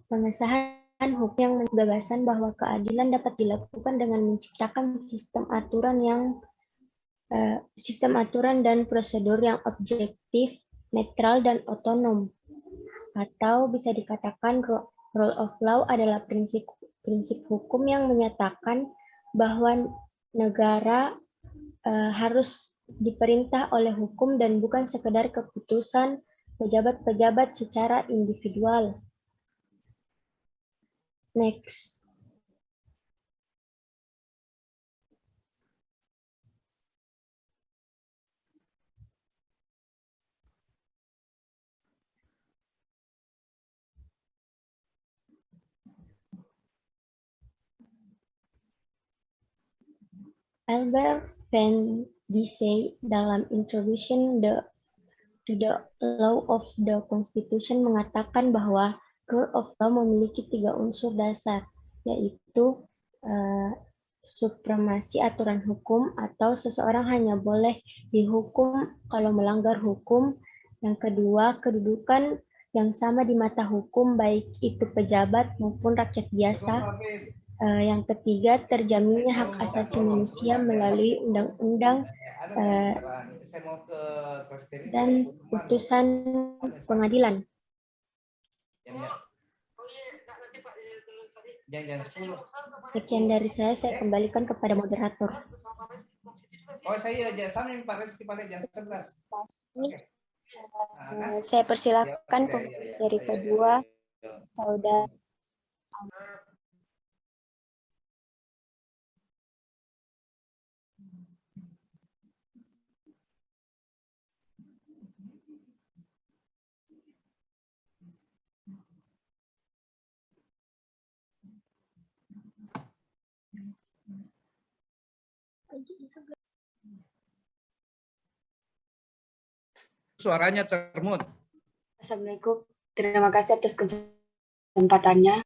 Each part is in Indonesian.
pengesahan hukum yang gagasan bahwa keadilan dapat dilakukan dengan menciptakan sistem aturan dan prosedur yang objektif, netral, dan otonom. Atau bisa dikatakan rule of law adalah prinsip hukum yang menyatakan bahwa negara harus diperintah oleh hukum dan bukan sekedar keputusan pejabat-pejabat secara individual. Next. Albert Van Dissey dalam Introduction to the Law of the Constitution mengatakan bahwa rule of law memiliki 3 unsur dasar, yaitu supremasi aturan hukum atau seseorang hanya boleh dihukum kalau melanggar hukum. Yang kedua, kedudukan yang sama di mata hukum baik itu pejabat maupun rakyat biasa. Yang ketiga, terjaminnya hak asasi manusia melalui undang-undang dan putusan pengadilan. Sekian dari saya kembalikan kepada moderator. Oh, saya sama Pak Reski pada jam 11. Okay. Saya persilakan dari kedua saudara. Suaranya termut. Assalamualaikum. Terima kasih atas kesempatannya.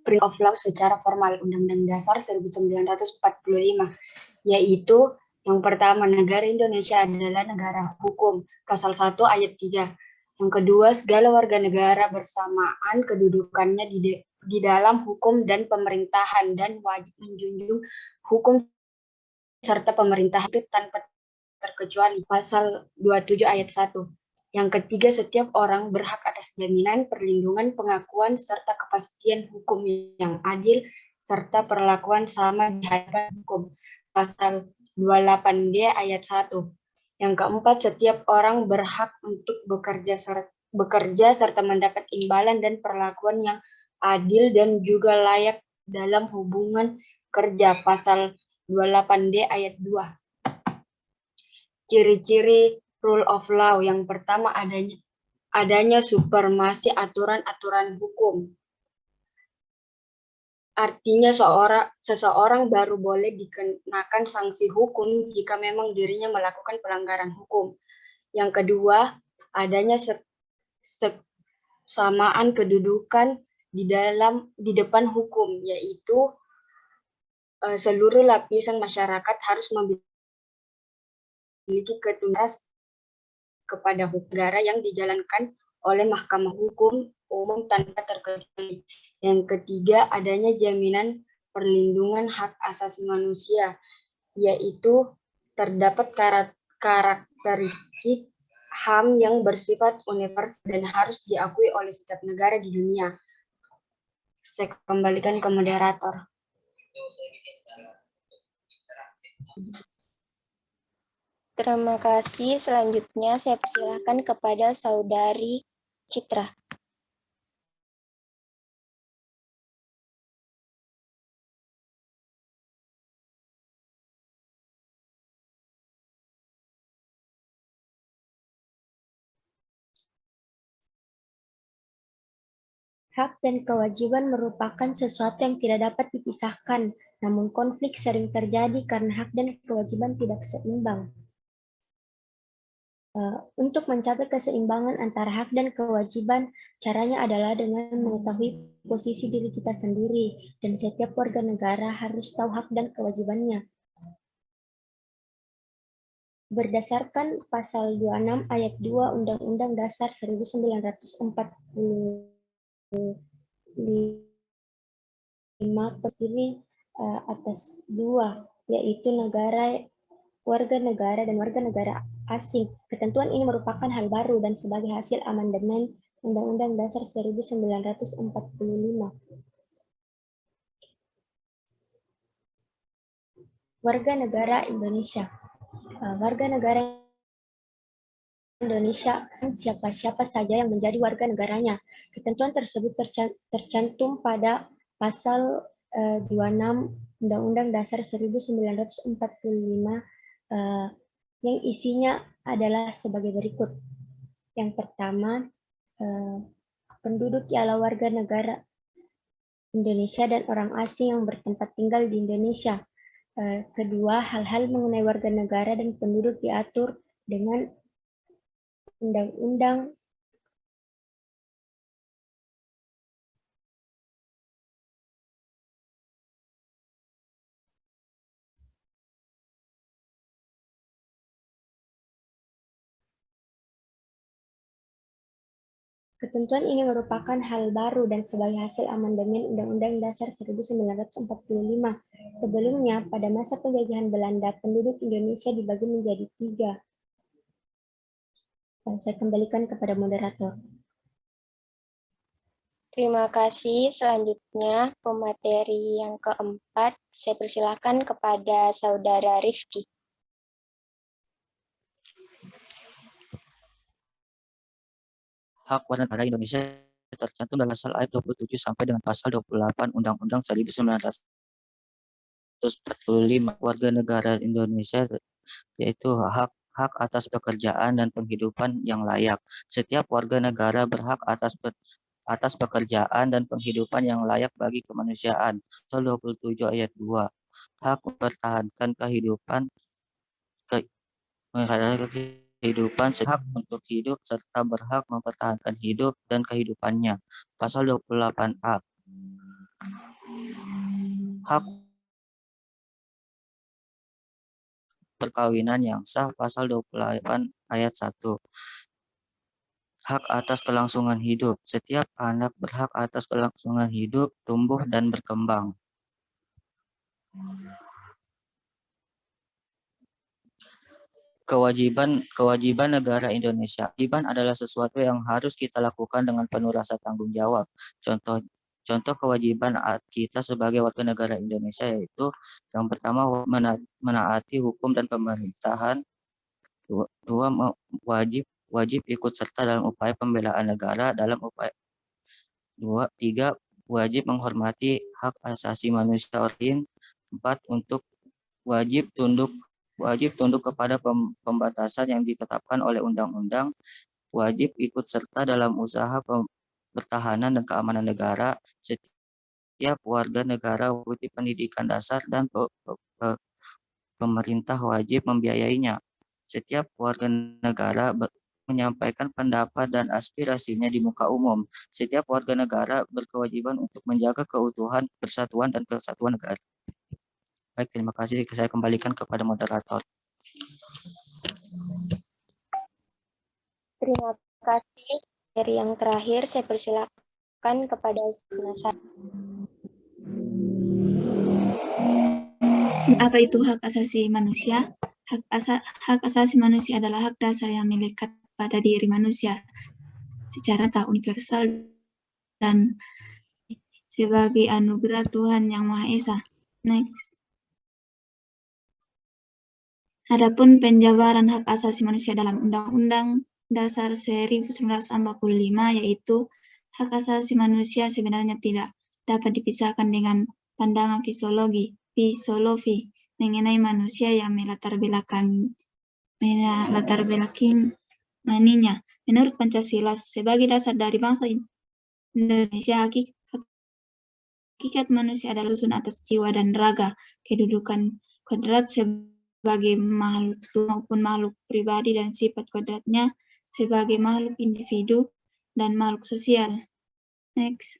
Print of Law secara formal Undang-Undang Dasar 1945, yaitu yang pertama, negara Indonesia adalah negara hukum, pasal 1 ayat 3. Yang kedua, segala warga negara bersamaan kedudukannya di dalam hukum dan pemerintahan dan wajib menjunjung hukum serta pemerintah itu tanpa terkecuali, pasal 27 ayat 1. Yang ketiga, setiap orang berhak atas jaminan, perlindungan, pengakuan, serta kepastian hukum yang adil, serta perlakuan sama di hadapan hukum, pasal 28D ayat 1. Yang keempat, setiap orang berhak untuk bekerja serta mendapat imbalan dan perlakuan yang adil dan juga layak dalam hubungan kerja, pasal 28D ayat 2. Ciri-ciri rule of law. Yang pertama, adanya supremasi aturan-aturan hukum. Artinya seseorang baru boleh dikenakan sanksi hukum jika memang dirinya melakukan pelanggaran hukum. Yang kedua, adanya kesamaan kedudukan di depan hukum, yaitu seluruh lapisan masyarakat harus memiliki ketuntutan kepada hukum negara yang dijalankan oleh Mahkamah Hukum Umum tanpa terkecuali. Yang ketiga, adanya jaminan perlindungan hak asasi manusia, yaitu terdapat karakteristik HAM yang bersifat universal dan harus diakui oleh setiap negara di dunia. Saya kembalikan ke moderator. Terima kasih. Selanjutnya saya persilahkan kepada Saudari Citra. Hak dan kewajiban merupakan sesuatu yang tidak dapat dipisahkan, namun konflik sering terjadi karena hak dan kewajiban tidak seimbang. Untuk mencapai keseimbangan antara hak dan kewajiban, caranya adalah dengan mengetahui posisi diri kita sendiri, dan setiap warga negara harus tahu hak dan kewajibannya. Berdasarkan pasal 26 ayat 2 Undang-Undang Dasar 1945 terdiri atas dua, yaitu warga negara dan warga negara asing. Ketentuan ini merupakan hal baru dan sebagai hasil amandemen Undang-Undang Dasar 1945. Warga negara Indonesia. Warga negara Indonesia siapa-siapa saja yang menjadi warga negaranya. Ketentuan tersebut tercantum pada pasal 26 Undang-Undang Dasar 1945 yang isinya adalah sebagai berikut. Yang pertama, penduduk ialah warga negara Indonesia dan orang asing yang bertempat tinggal di Indonesia. Kedua, hal-hal mengenai warga negara dan penduduk diatur dengan Undang-Undang Ketentuan ini merupakan hal baru dan sebagai hasil amandemen Undang-Undang Dasar 1945. Sebelumnya, pada masa penjajahan Belanda, penduduk Indonesia dibagi menjadi 3. Saya kembalikan kepada moderator. Terima kasih. Selanjutnya, pemateri yang keempat, saya persilakan kepada Saudara Rifki. Hak warga negara Indonesia tercantum dalam pasal ayat 27 sampai dengan pasal 28 Undang-Undang 1945. Warga negara Indonesia yaitu hak atas pekerjaan dan penghidupan yang layak. Setiap warga negara berhak atas pekerjaan dan penghidupan yang layak bagi kemanusiaan. Pasal 27 ayat 2. Hak mempertahankan kehidupan, hak untuk hidup serta berhak mempertahankan hidup dan kehidupannya. Pasal 28A. Hak perkawinan yang sah. Pasal 28 ayat 1. Hak atas kelangsungan hidup. Setiap anak berhak atas kelangsungan hidup, tumbuh dan berkembang. Kewajiban negara Indonesia. Kewajiban adalah sesuatu yang harus kita lakukan dengan penuh rasa tanggung jawab. Contoh kewajiban kita sebagai warga negara Indonesia yaitu yang pertama menaati hukum dan pemerintahan. Dua, wajib ikut serta dalam upaya pembelaan negara tiga, wajib menghormati hak asasi manusia lain. 4, wajib tunduk kepada pembatasan yang ditetapkan oleh undang-undang, wajib ikut serta dalam usaha pertahanan dan keamanan negara. Setiap warga negara mengikuti pendidikan dasar dan pemerintah wajib membiayainya. Setiap warga negara menyampaikan pendapat dan aspirasinya di muka umum. Setiap warga negara berkewajiban untuk menjaga keutuhan, persatuan, dan kesatuan negara. Baik, terima kasih. Saya kembalikan kepada moderator. Terima kasih. Dari yang terakhir, saya persilakan kepada Nasa. Apa itu hak asasi manusia? Hak asasi manusia adalah hak dasar yang melekat pada diri manusia secara tak universal dan sebagai anugerah Tuhan Yang Maha Esa. Next. Adapun penjabaran hak asasi manusia dalam Undang-Undang Dasar 1945 yaitu hak asasi manusia sebenarnya tidak dapat dipisahkan dengan pandangan filosofi mengenai manusia yang melatar belakanginya. Menurut Pancasila, sebagai dasar dari bangsa Indonesia, hakikat manusia adalah susun atas jiwa dan raga, kedudukan kodrat sebagai makhluk maupun makhluk pribadi dan sifat kodratnya sebagai makhluk individu dan makhluk sosial. Next.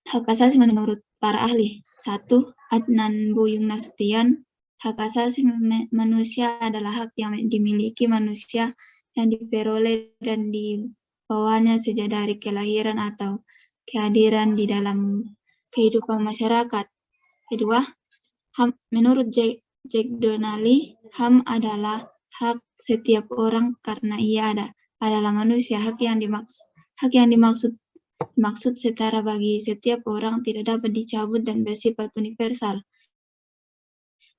Hak asasi menurut para ahli. 1. Adnan Buyung Nasution. Hak asasi manusia adalah hak yang dimiliki manusia yang diperoleh dan dibawanya sejak dari kelahiran atau kehadiran di dalam kehidupan masyarakat. Kedua, HAM, menurut Jack Donnelly, HAM adalah hak setiap orang karena ia adalah manusia. Hak yang dimaksud setara bagi setiap orang, tidak dapat dicabut dan bersifat universal.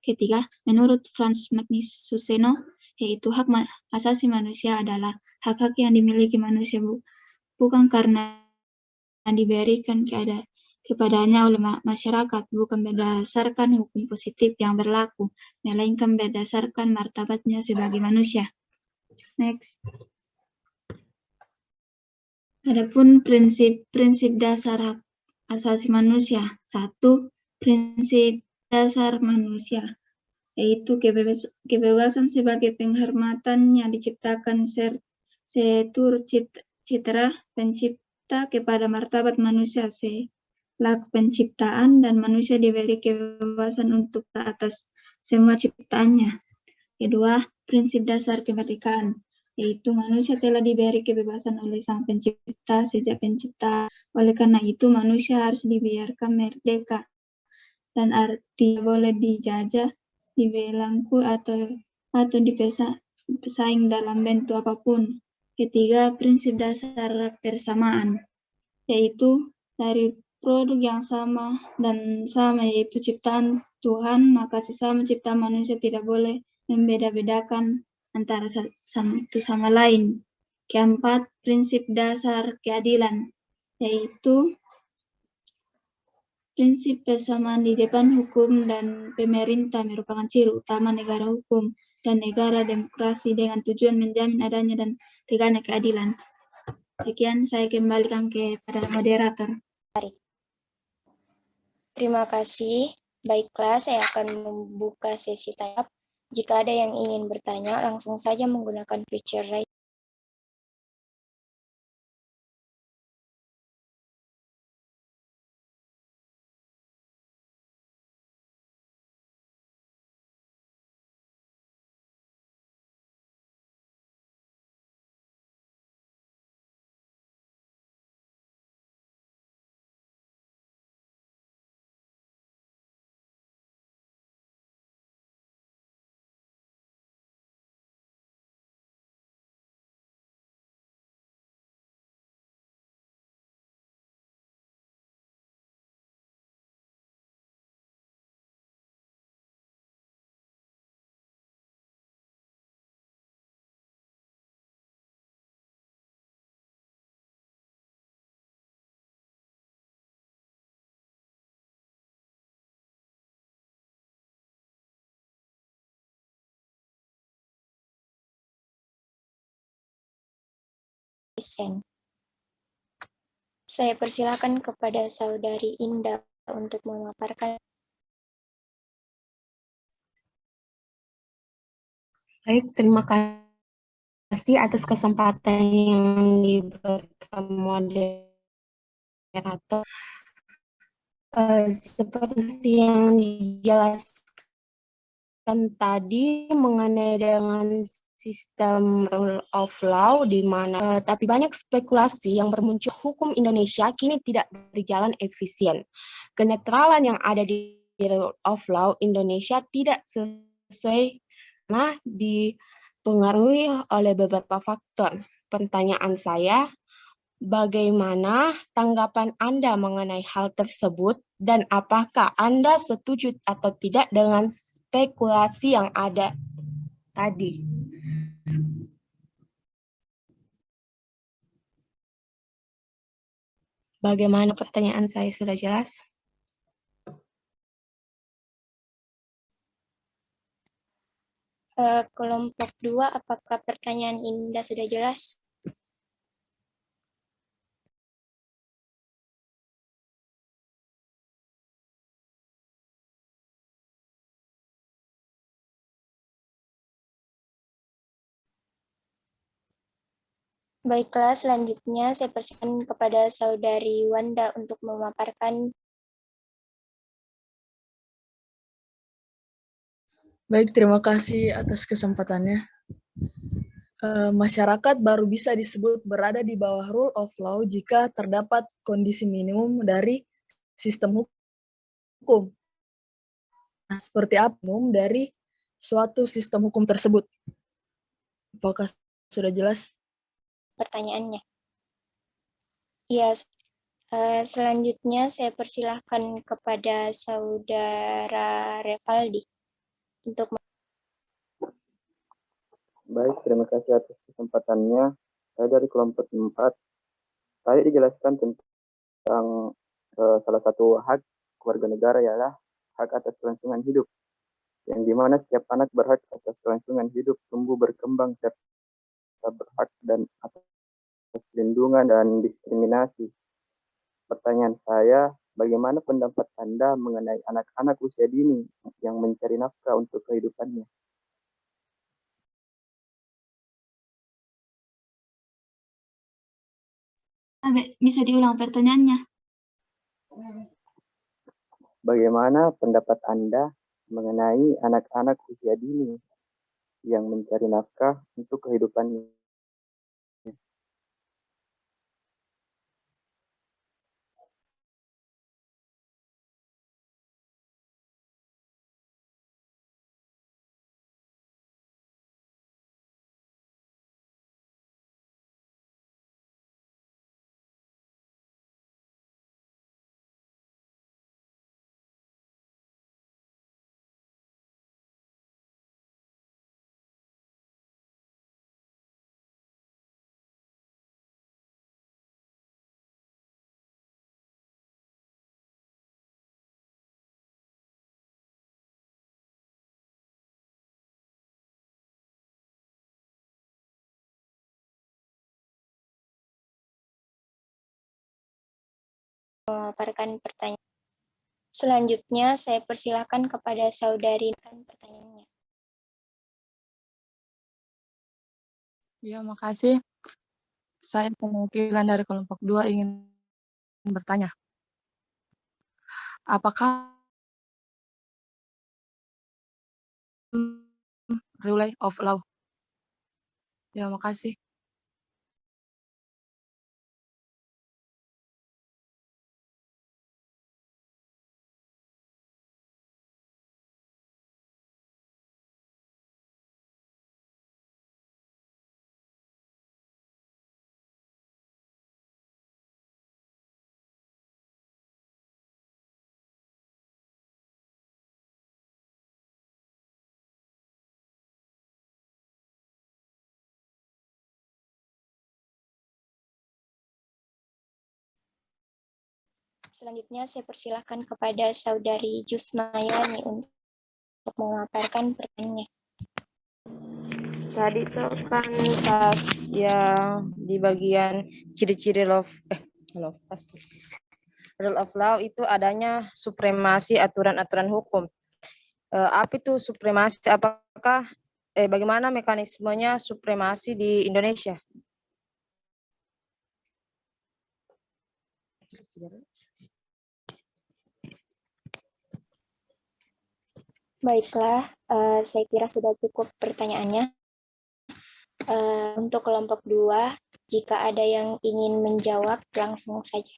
Ketiga, menurut Frans Magnisuseno, yaitu hak asasi manusia adalah hak-hak yang dimiliki manusia bukan karena diberikan kepadanya oleh masyarakat, bukan berdasarkan hukum positif yang berlaku, melainkan berdasarkan martabatnya sebagai manusia. Next. Adapun prinsip dasar hak asasi manusia. 1. Prinsip dasar manusia, yaitu kebebasan sebagai penghormatan yang diciptakan seturut citra pencipta kepada martabat manusia selaku penciptaan, dan manusia diberi kebebasan untuk atas semua ciptaannya. Kedua, prinsip dasar kemerdekaan, yaitu manusia telah diberi kebebasan oleh Sang Pencipta sejak pencipta. Oleh karena itu, manusia harus dibiarkan merdeka, dan arti boleh dijajah, dibelenggu atau dipesaing dalam bentuk apapun. Ketiga, prinsip dasar persamaan, yaitu dari produk yang sama dan sama, yaitu ciptaan Tuhan, maka sesama ciptaan manusia tidak boleh membeda-bedakan antara satu sama lain. Keempat, prinsip dasar keadilan, yaitu prinsip persamaan di depan hukum dan pemerintah merupakan ciri utama negara hukum dan negara demokrasi dengan tujuan menjamin adanya dan tegaknya keadilan. Sekian, saya kembalikan kepada moderator. Terima kasih. Baiklah, saya akan membuka sesi tanya. Jika ada yang ingin bertanya, langsung saja menggunakan feature raise. Saya persilakan kepada Saudari Indah untuk memaparkan. Baik, terima kasih atas kesempatan yang diberikan moderator. Seperti yang dijelaskan tadi mengenai dengan sistem rule of law di mana tapi banyak spekulasi yang bermuncul hukum Indonesia kini tidak berjalan efisien. Kenetralan yang ada di rule of law Indonesia tidak sesuai dipengaruhi oleh beberapa faktor. Pertanyaan saya, bagaimana tanggapan Anda mengenai hal tersebut dan apakah Anda setuju atau tidak dengan spekulasi yang ada tadi? Bagaimana, pertanyaan saya sudah jelas? Kelompok 2, apakah pertanyaan Indah sudah jelas? Baiklah, selanjutnya saya persilakan kepada Saudari Wanda untuk memaparkan. Baik, terima kasih atas kesempatannya. Masyarakat baru bisa disebut berada di bawah rule of law jika terdapat kondisi minimum dari sistem hukum. Nah, seperti apa umum dari suatu sistem hukum tersebut? Apakah sudah jelas? Pertanyaannya. Ya, selanjutnya saya persilahkan kepada Saudara Revaldi untuk Baik, terima kasih atas kesempatannya. Saya dari kelompok 4. Saya dijelaskan tentang salah satu hak warga negara ialah hak atas kelangsungan hidup, yang dimana setiap anak berhak atas kelangsungan hidup, tumbuh berkembang, serta berhak dan atas perlindungan dan diskriminasi. Pertanyaan saya, bagaimana pendapat Anda mengenai anak-anak usia dini yang mencari nafkah untuk kehidupannya? Bisa diulang pertanyaannya? Bagaimana pendapat Anda mengenai anak-anak usia dini yang mencari nafkah untuk kehidupannya? memaparkan pertanyaan. Selanjutnya saya persilahkan kepada Saudari pertanyaannya. Ya, makasih. Saya perwakilan dari kelompok 2 ingin bertanya. Apakah rule of law? Ya, makasih. Selanjutnya saya persilahkan kepada Saudari Jusmayani untuk memaparkan pertanyaannya. Tadi itu kan pas yang di bagian ciri-ciri rule of law itu adanya supremasi aturan-aturan hukum. Apa itu supremasi? Apakah bagaimana mekanismenya supremasi di Indonesia? Baiklah, saya kira sudah cukup pertanyaannya. Untuk kelompok 2, jika ada yang ingin menjawab, langsung saja.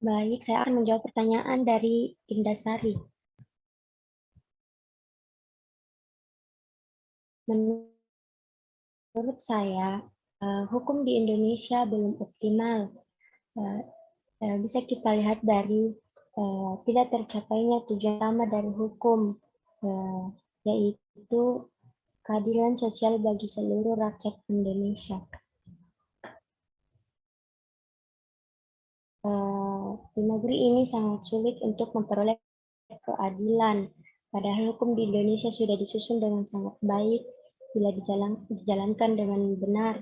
Baik, saya akan menjawab pertanyaan dari Indasari. Menurut saya, hukum di Indonesia belum optimal. Bisa kita lihat dari tidak tercapainya tujuan utama dari hukum, yaitu keadilan sosial bagi seluruh rakyat Indonesia. Di negeri ini sangat sulit untuk memperoleh keadilan, padahal hukum di Indonesia sudah disusun dengan sangat baik bila dijalankan dengan benar.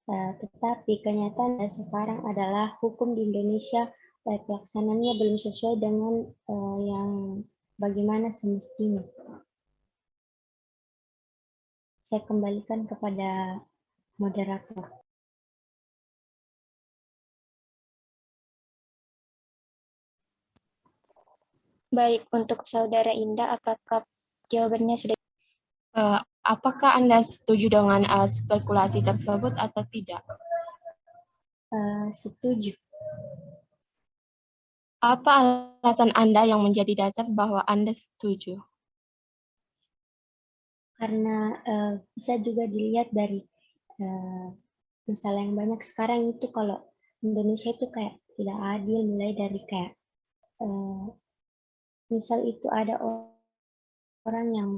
Tetapi kenyataan sekarang adalah hukum di Indonesia pelaksanaannya belum sesuai dengan yang bagaimana semestinya. Saya kembalikan kepada moderator. Baik, untuk Saudara Indah, apakah jawabannya sudah? Apakah Anda setuju dengan spekulasi tersebut atau tidak? Setuju. Apa alasan Anda yang menjadi dasar bahwa Anda setuju? Karena bisa juga dilihat dari misalnya yang banyak sekarang itu kalau Indonesia itu kayak tidak adil, mulai dari kayak misal itu ada orang yang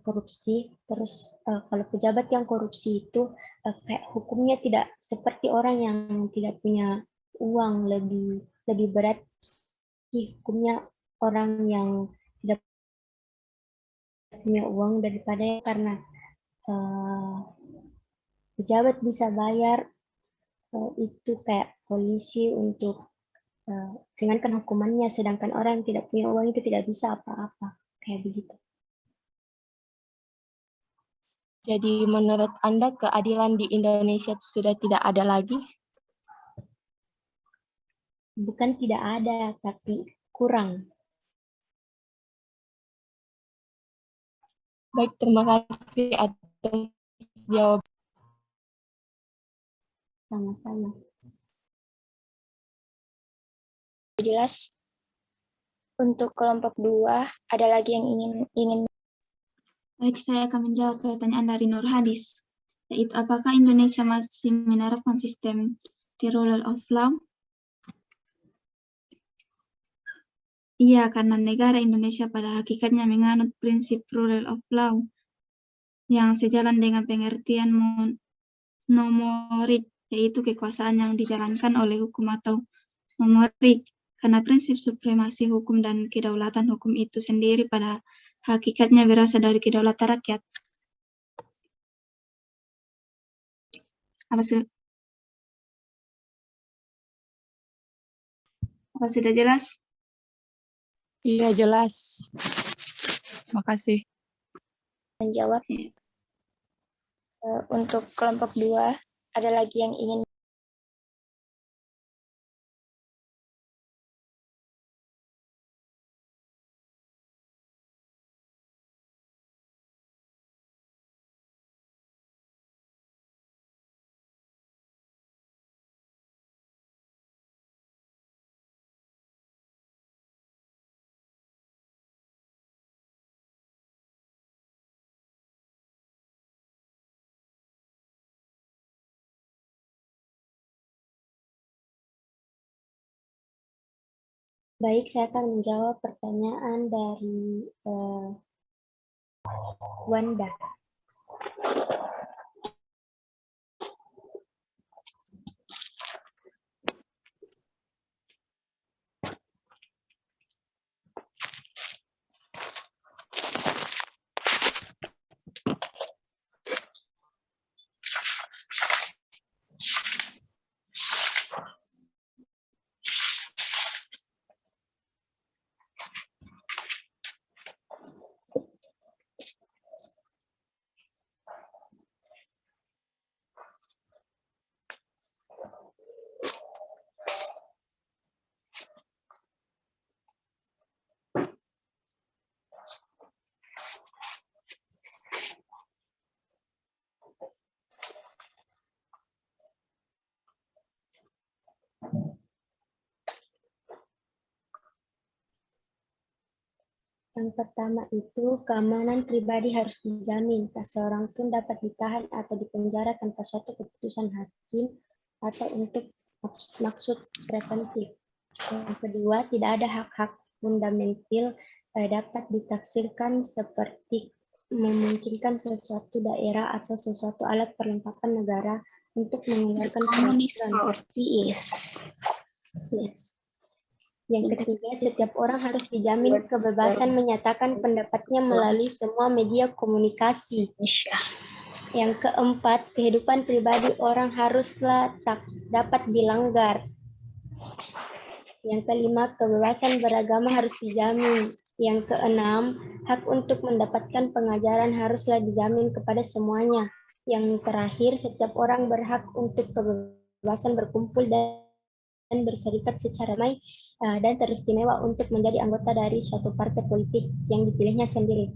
korupsi, terus kalau pejabat yang korupsi itu kayak hukumnya tidak seperti orang yang tidak punya uang, lebih berat hukumnya orang yang tidak punya uang daripada karena pejabat bisa bayar itu kayak polisi untuk ringankan hukumannya, sedangkan orang yang tidak punya uang itu tidak bisa apa-apa, kayak begitu. Jadi menurut Anda keadilan di Indonesia sudah tidak ada lagi? Bukan tidak ada, tapi kurang. Baik, terima kasih atas jawaban. Sama-sama. Jelas. Untuk kelompok 2, ada lagi yang ingin. Baik, saya akan menjawab pertanyaan dari Nur Hadis, yaitu apakah Indonesia masih menerapkan sistem the rule of law? Iya, karena negara Indonesia pada hakikatnya menganut prinsip rule of law yang sejalan dengan pengertian nomorik, yaitu kekuasaan yang dijalankan oleh hukum atau nomorik. Karena prinsip supremasi hukum dan kedaulatan hukum itu sendiri pada hakikatnya berasal dari kedaulatan rakyat. Apa sudah jelas? Iya, jelas. Makasih. Menjawab. Untuk kelompok 2, ada lagi yang ingin. Baik, saya akan menjawab pertanyaan dari Wanda. Yang pertama itu, keamanan pribadi harus dijamin. Tak seorang pun dapat ditahan atau dipenjara tanpa suatu keputusan hakim atau untuk maksud preventif. Yang kedua, tidak ada hak-hak fundamental dapat ditafsirkan seperti memungkinkan sesuatu daerah atau sesuatu alat perlengkapan negara untuk mengeluarkan peraturan. Yes. Yang ketiga, setiap orang harus dijamin kebebasan menyatakan pendapatnya melalui semua media komunikasi. Yang keempat, kehidupan pribadi orang haruslah tak dapat dilanggar. Yang kelima, kebebasan beragama harus dijamin. Yang keenam, hak untuk mendapatkan pengajaran haruslah dijamin kepada semuanya. Yang terakhir, setiap orang berhak untuk kebebasan berkumpul dan berserikat secara damai dan teristimewa untuk menjadi anggota dari suatu partai politik yang dipilihnya sendiri.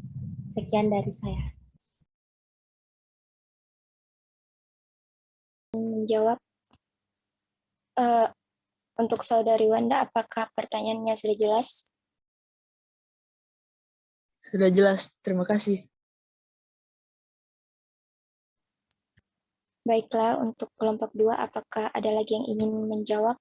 Sekian dari saya. Menjawab untuk Saudari Wanda, apakah pertanyaannya sudah jelas? Sudah jelas, terima kasih. Baiklah, untuk kelompok 2, apakah ada lagi yang ingin menjawab?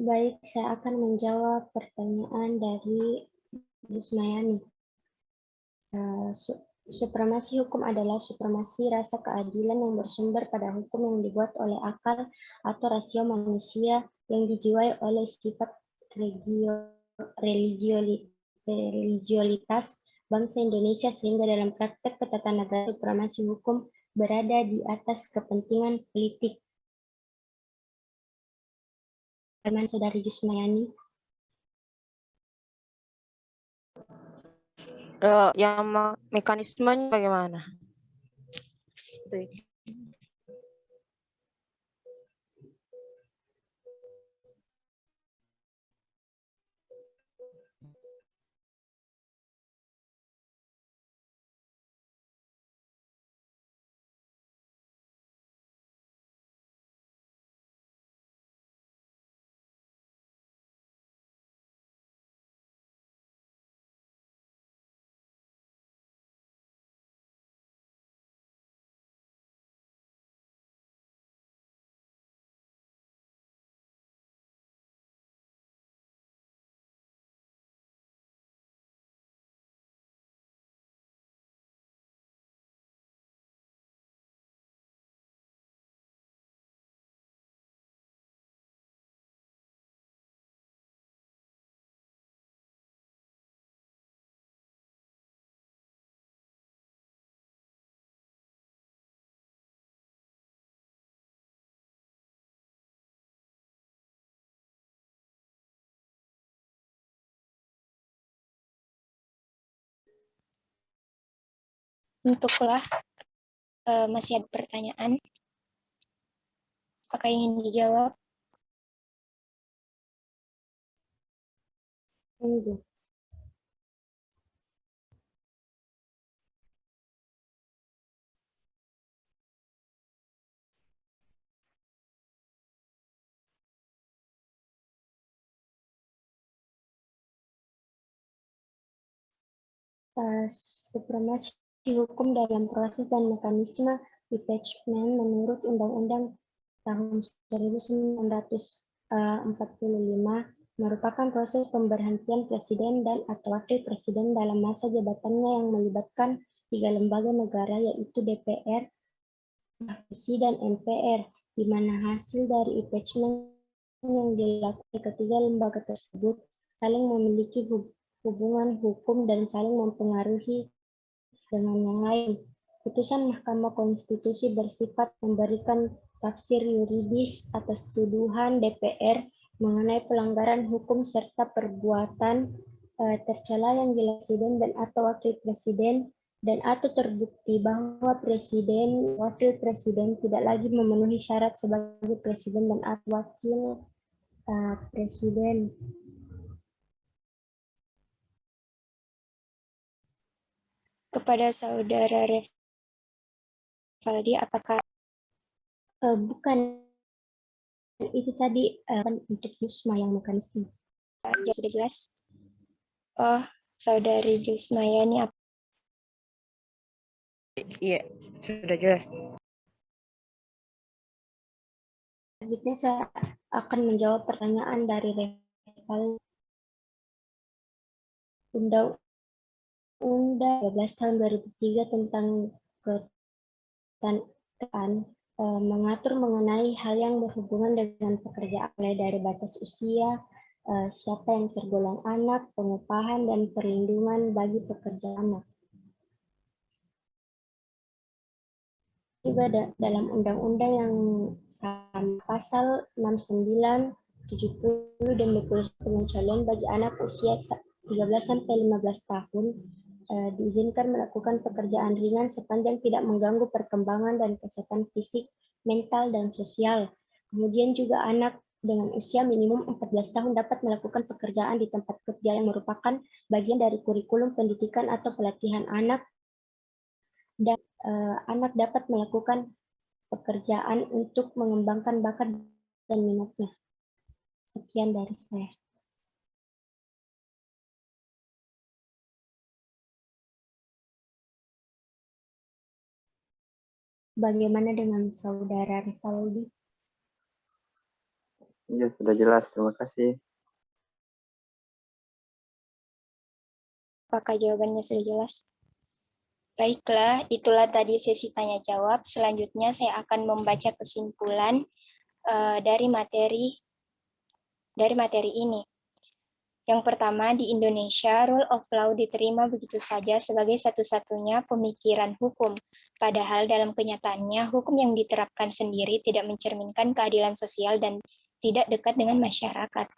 Baik, saya akan menjawab pertanyaan dari Yusmayani. Supremasi hukum adalah supremasi rasa keadilan yang bersumber pada hukum yang dibuat oleh akal atau rasio manusia yang dijiwai oleh sifat religiolitas bangsa Indonesia, sehingga dalam praktek ketatanegaraan supremasi hukum berada di atas kepentingan politik. Bagaimana Saudari Yusmayani? Yang mekanismenya bagaimana? Untuklah masih ada pertanyaan. Apakah ingin dijawab? Tunggu. Supremasi hukum dalam proses dan mekanisme impeachment menurut Undang-Undang tahun 1945 merupakan proses pemberhentian presiden dan atau wakil presiden dalam masa jabatannya yang melibatkan 3 lembaga negara yaitu DPR, Konstitusi, dan MPR, di mana hasil dari impeachment yang dilakukan ketiga lembaga tersebut saling memiliki hubungan hukum dan saling mempengaruhi dengan yang lain. Putusan Mahkamah Konstitusi bersifat memberikan tafsir yuridis atas tuduhan DPR mengenai pelanggaran hukum serta perbuatan tercela yang dilakukan dan atau wakil presiden dan atau terbukti bahwa presiden, wakil presiden tidak lagi memenuhi syarat sebagai presiden dan atau wakil presiden. Kepada saudara Revaldi, apakah bukan itu tadi untuk Yusma yang mekanisme. sudah jelas? Oh, saudari Jusmayani, apa? Iya, sudah jelas. Selanjutnya saya akan menjawab pertanyaan dari Revaldi. Undang-Undang 12 tahun 2003 tentang ketenagaan mengatur mengenai hal yang berhubungan dengan pekerjaan, mulai dari batas usia, siapa yang tergolong anak, pengupahan, dan perlindungan bagi pekerja anak. Juga dalam undang-undang yang sama, pasal 69, 70, dan 21 pengecualian bagi anak usia 13-15 tahun diizinkan melakukan pekerjaan ringan sepanjang tidak mengganggu perkembangan dan kesehatan fisik, mental, dan sosial. Kemudian juga anak dengan usia minimum 14 tahun dapat melakukan pekerjaan di tempat kerja yang merupakan bagian dari kurikulum pendidikan atau pelatihan anak, dan anak dapat melakukan pekerjaan untuk mengembangkan bakat dan minatnya. Sekian dari saya. Bagaimana dengan saudara Revaldi? Ya, sudah jelas. Terima kasih. Apakah jawabannya sudah jelas? Baiklah, itulah tadi sesi tanya jawab. Selanjutnya saya akan membaca kesimpulan dari materi ini. Yang pertama, di Indonesia, rule of law diterima begitu saja sebagai satu-satunya pemikiran hukum. Padahal dalam kenyataannya, hukum yang diterapkan sendiri tidak mencerminkan keadilan sosial dan tidak dekat dengan masyarakat.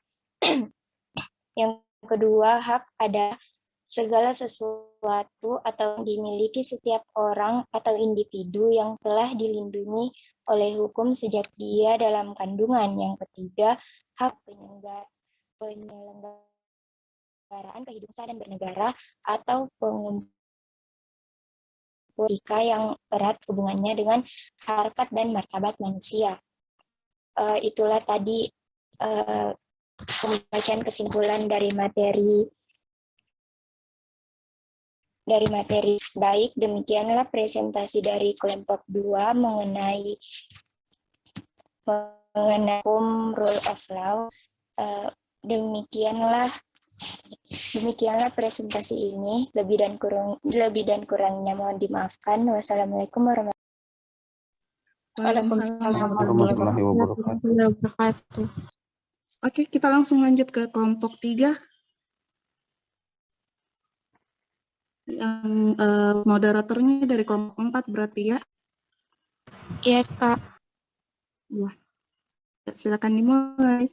Yang kedua, hak ada segala sesuatu atau dimiliki setiap orang atau individu yang telah dilindungi oleh hukum sejak dia dalam kandungan. Yang ketiga, hak penyelenggaraan kehidupan dan bernegara atau politika yang erat hubungannya dengan harkat dan martabat manusia. Itulah tadi pembacaan kesimpulan dari materi. Baik, demikianlah presentasi dari kelompok 2 mengenai rule of law. Demikianlah presentasi ini. Lebih dan kurangnya mohon dimaafkan. Wassalamualaikum warahmatullahi wabarakatuh. Oke, kita langsung lanjut ke kelompok 3. Yang moderatornya dari kelompok 4 berarti ya? Iya, Kak. Ya. Silakan dimulai.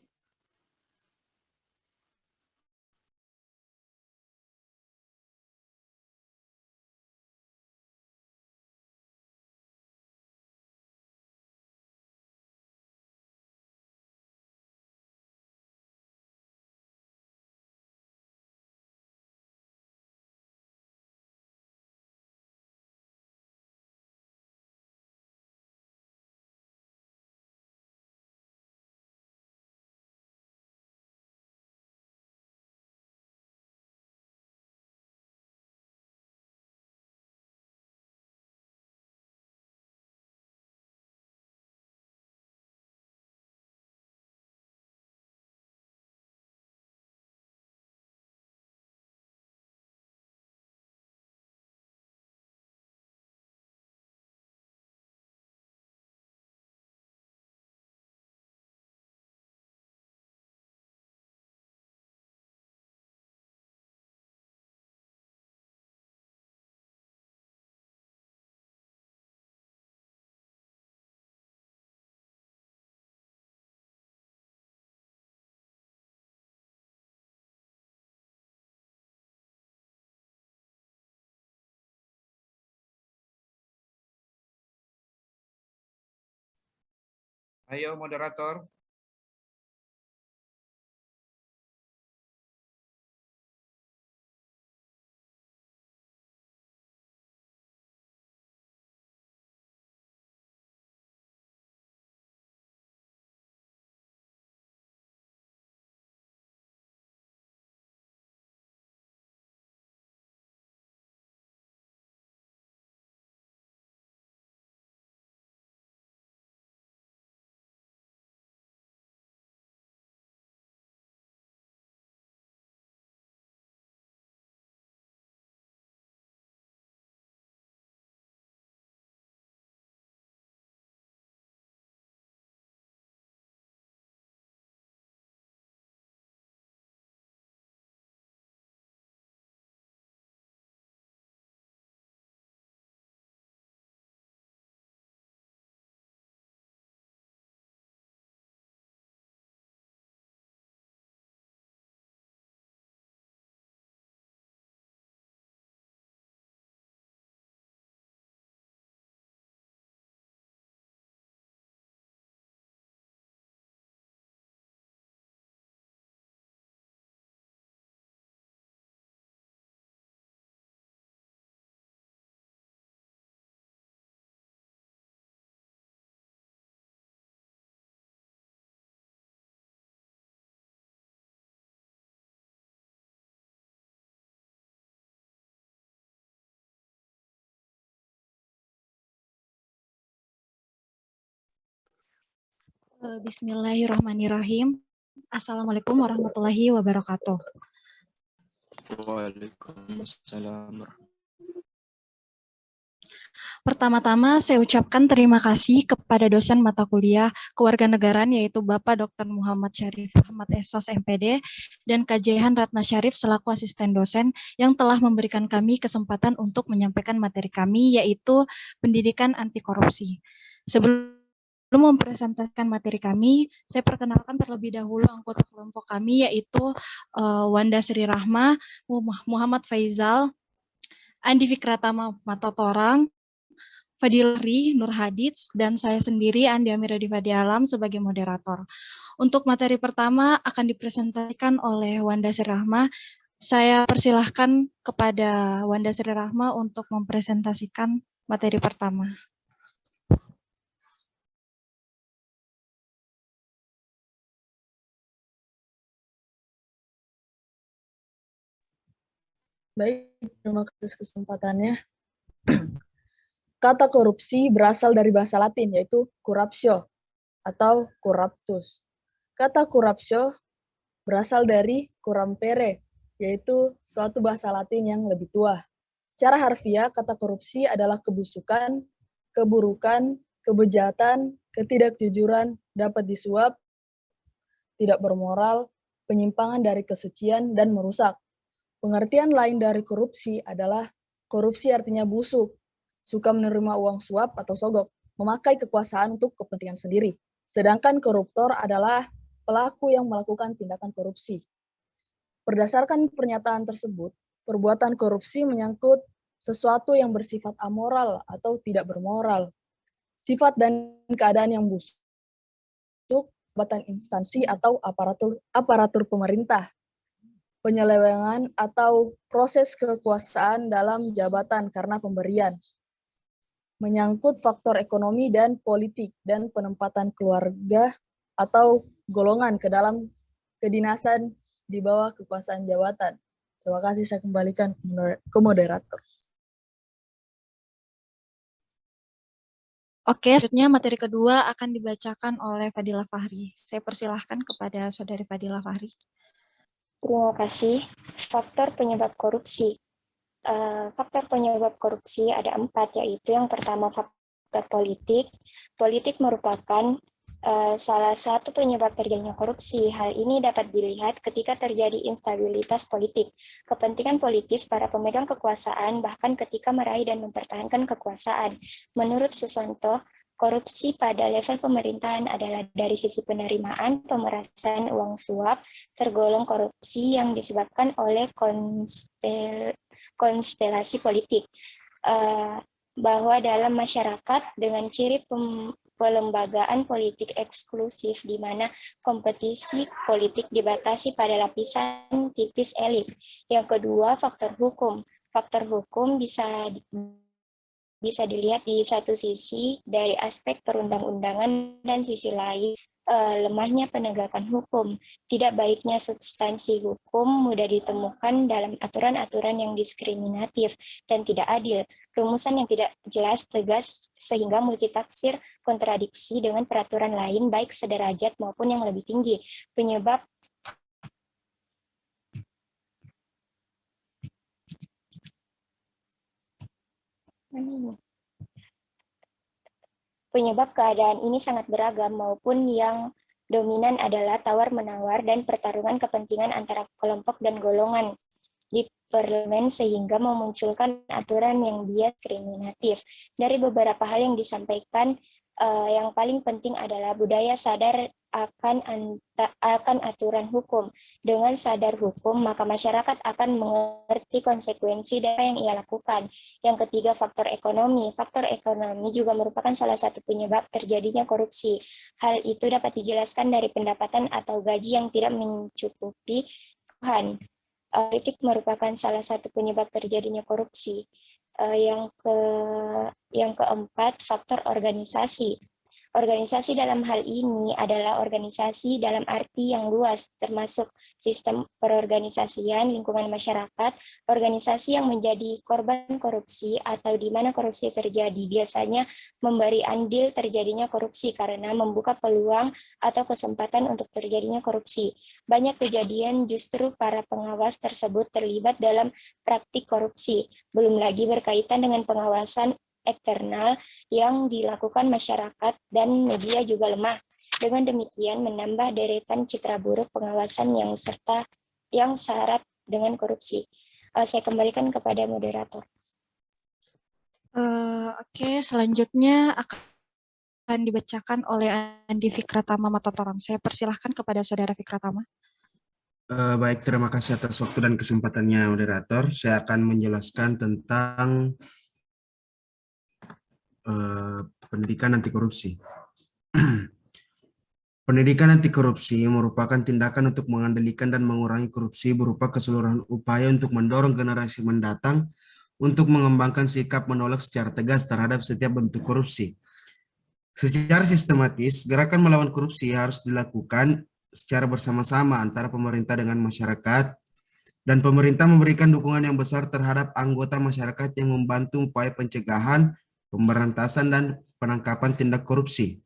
Ayo moderator. Bismillahirrahmanirrahim. Assalamualaikum warahmatullahi wabarakatuh. Waalaikumsalam. Pertama-tama saya ucapkan terima kasih kepada dosen mata kuliah Kewarganegaraan yaitu Bapak Dr. Muhammad Syarif Ahmad SOS MPD dan Kak Jaihan Ratna Syarif selaku asisten dosen yang telah memberikan kami kesempatan untuk menyampaikan materi kami yaitu pendidikan anti korupsi. Sebelum mempresentasikan materi kami, saya perkenalkan terlebih dahulu anggota kelompok kami yaitu Wanda Sri Rahma, Muhammad Faizal, Andi Fikratama Matotorang, Fadilri Nur Hadits, dan saya sendiri Andi Amira Divadi Alam sebagai moderator. Untuk materi pertama akan dipresentasikan oleh Wanda Sri Rahma. Saya persilahkan kepada Wanda Sri Rahma untuk mempresentasikan materi pertama. Baik, terima kasih kesempatannya. Kata korupsi berasal dari bahasa Latin, yaitu corruptio atau corruptus. Kata corruptio berasal dari corrumpere, yaitu suatu bahasa Latin yang lebih tua. Secara harfiah, kata korupsi adalah kebusukan, keburukan, kebejatan, ketidakjujuran, dapat disuap, tidak bermoral, penyimpangan dari kesucian, dan merusak. Pengertian lain dari korupsi adalah korupsi artinya busuk, suka menerima uang suap atau sogok, memakai kekuasaan untuk kepentingan sendiri. Sedangkan koruptor adalah pelaku yang melakukan tindakan korupsi. Berdasarkan pernyataan tersebut, perbuatan korupsi menyangkut sesuatu yang bersifat amoral atau tidak bermoral. Sifat dan keadaan yang busuk, jabatan instansi atau aparatur pemerintah. Penyelewengan atau proses kekuasaan dalam jabatan karena pemberian, menyangkut faktor ekonomi dan politik dan penempatan keluarga atau golongan ke dalam kedinasan di bawah kekuasaan jabatan. Terima kasih, saya kembalikan ke moderator. Oke, selanjutnya materi kedua akan dibacakan oleh Fadila Fahri. Saya persilahkan kepada Saudari Fadila Fahri. Terima kasih. Faktor penyebab korupsi. Faktor penyebab korupsi ada 4, yaitu yang pertama faktor politik. Politik merupakan salah satu penyebab terjadinya korupsi. Hal ini dapat dilihat ketika terjadi instabilitas politik, kepentingan politis para pemegang kekuasaan, bahkan ketika meraih dan mempertahankan kekuasaan. Menurut Susanto, korupsi pada level pemerintahan adalah dari sisi penerimaan, pemerasan uang suap, tergolong korupsi yang disebabkan oleh konstelasi politik. Bahwa dalam masyarakat dengan ciri pelembagaan politik eksklusif di mana kompetisi politik dibatasi pada lapisan tipis elit. Yang kedua, faktor hukum. Faktor hukum bisa dilihat di satu sisi dari aspek perundang-undangan dan sisi lain lemahnya penegakan hukum. Tidak baiknya substansi hukum mudah ditemukan dalam aturan-aturan yang diskriminatif dan tidak adil, rumusan yang tidak jelas tegas sehingga multitafsir kontradiksi dengan peraturan lain baik sederajat maupun yang lebih tinggi. Penyebab keadaan ini sangat beragam, maupun yang dominan adalah tawar-menawar dan pertarungan kepentingan antara kelompok dan golongan di parlemen sehingga memunculkan aturan yang diskriminatif. Dari beberapa hal yang disampaikan, yang paling penting adalah budaya sadar akan aturan hukum. Dengan sadar hukum, maka masyarakat akan mengerti konsekuensi dari yang ia lakukan. Yang ketiga, faktor ekonomi. Faktor ekonomi juga merupakan salah satu penyebab terjadinya korupsi. Hal itu dapat dijelaskan dari pendapatan atau gaji yang tidak mencukupi kebutuhan. Politik merupakan salah satu penyebab terjadinya korupsi. Yang keempat, faktor organisasi. Organisasi dalam hal ini adalah organisasi dalam arti yang luas, termasuk sistem perorganisasian, lingkungan masyarakat, organisasi yang menjadi korban korupsi atau di mana korupsi terjadi, biasanya memberi andil terjadinya korupsi karena membuka peluang atau kesempatan untuk terjadinya korupsi. Banyak kejadian justru para pengawas tersebut terlibat dalam praktik korupsi, belum lagi berkaitan dengan pengawasan eksternal yang dilakukan masyarakat dan media juga lemah. Dengan demikian menambah deretan citra buruk pengawasan yang syarat dengan korupsi. Saya kembalikan kepada moderator. Oke, selanjutnya akan dibacakan oleh Andi Fikratama Matotoran. Saya persilahkan kepada Saudara Fikratama. Baik, terima kasih atas waktu dan kesempatannya moderator. Saya akan menjelaskan tentang pendidikan anti korupsi. Pendidikan anti korupsi merupakan tindakan untuk mengendalikan dan mengurangi korupsi berupa keseluruhan upaya untuk mendorong generasi mendatang untuk mengembangkan sikap menolak secara tegas terhadap setiap bentuk korupsi. Secara sistematis, gerakan melawan korupsi harus dilakukan secara bersama-sama antara pemerintah dengan masyarakat, dan pemerintah memberikan dukungan yang besar terhadap anggota masyarakat yang membantu upaya pencegahan, pemberantasan, dan penangkapan tindak korupsi.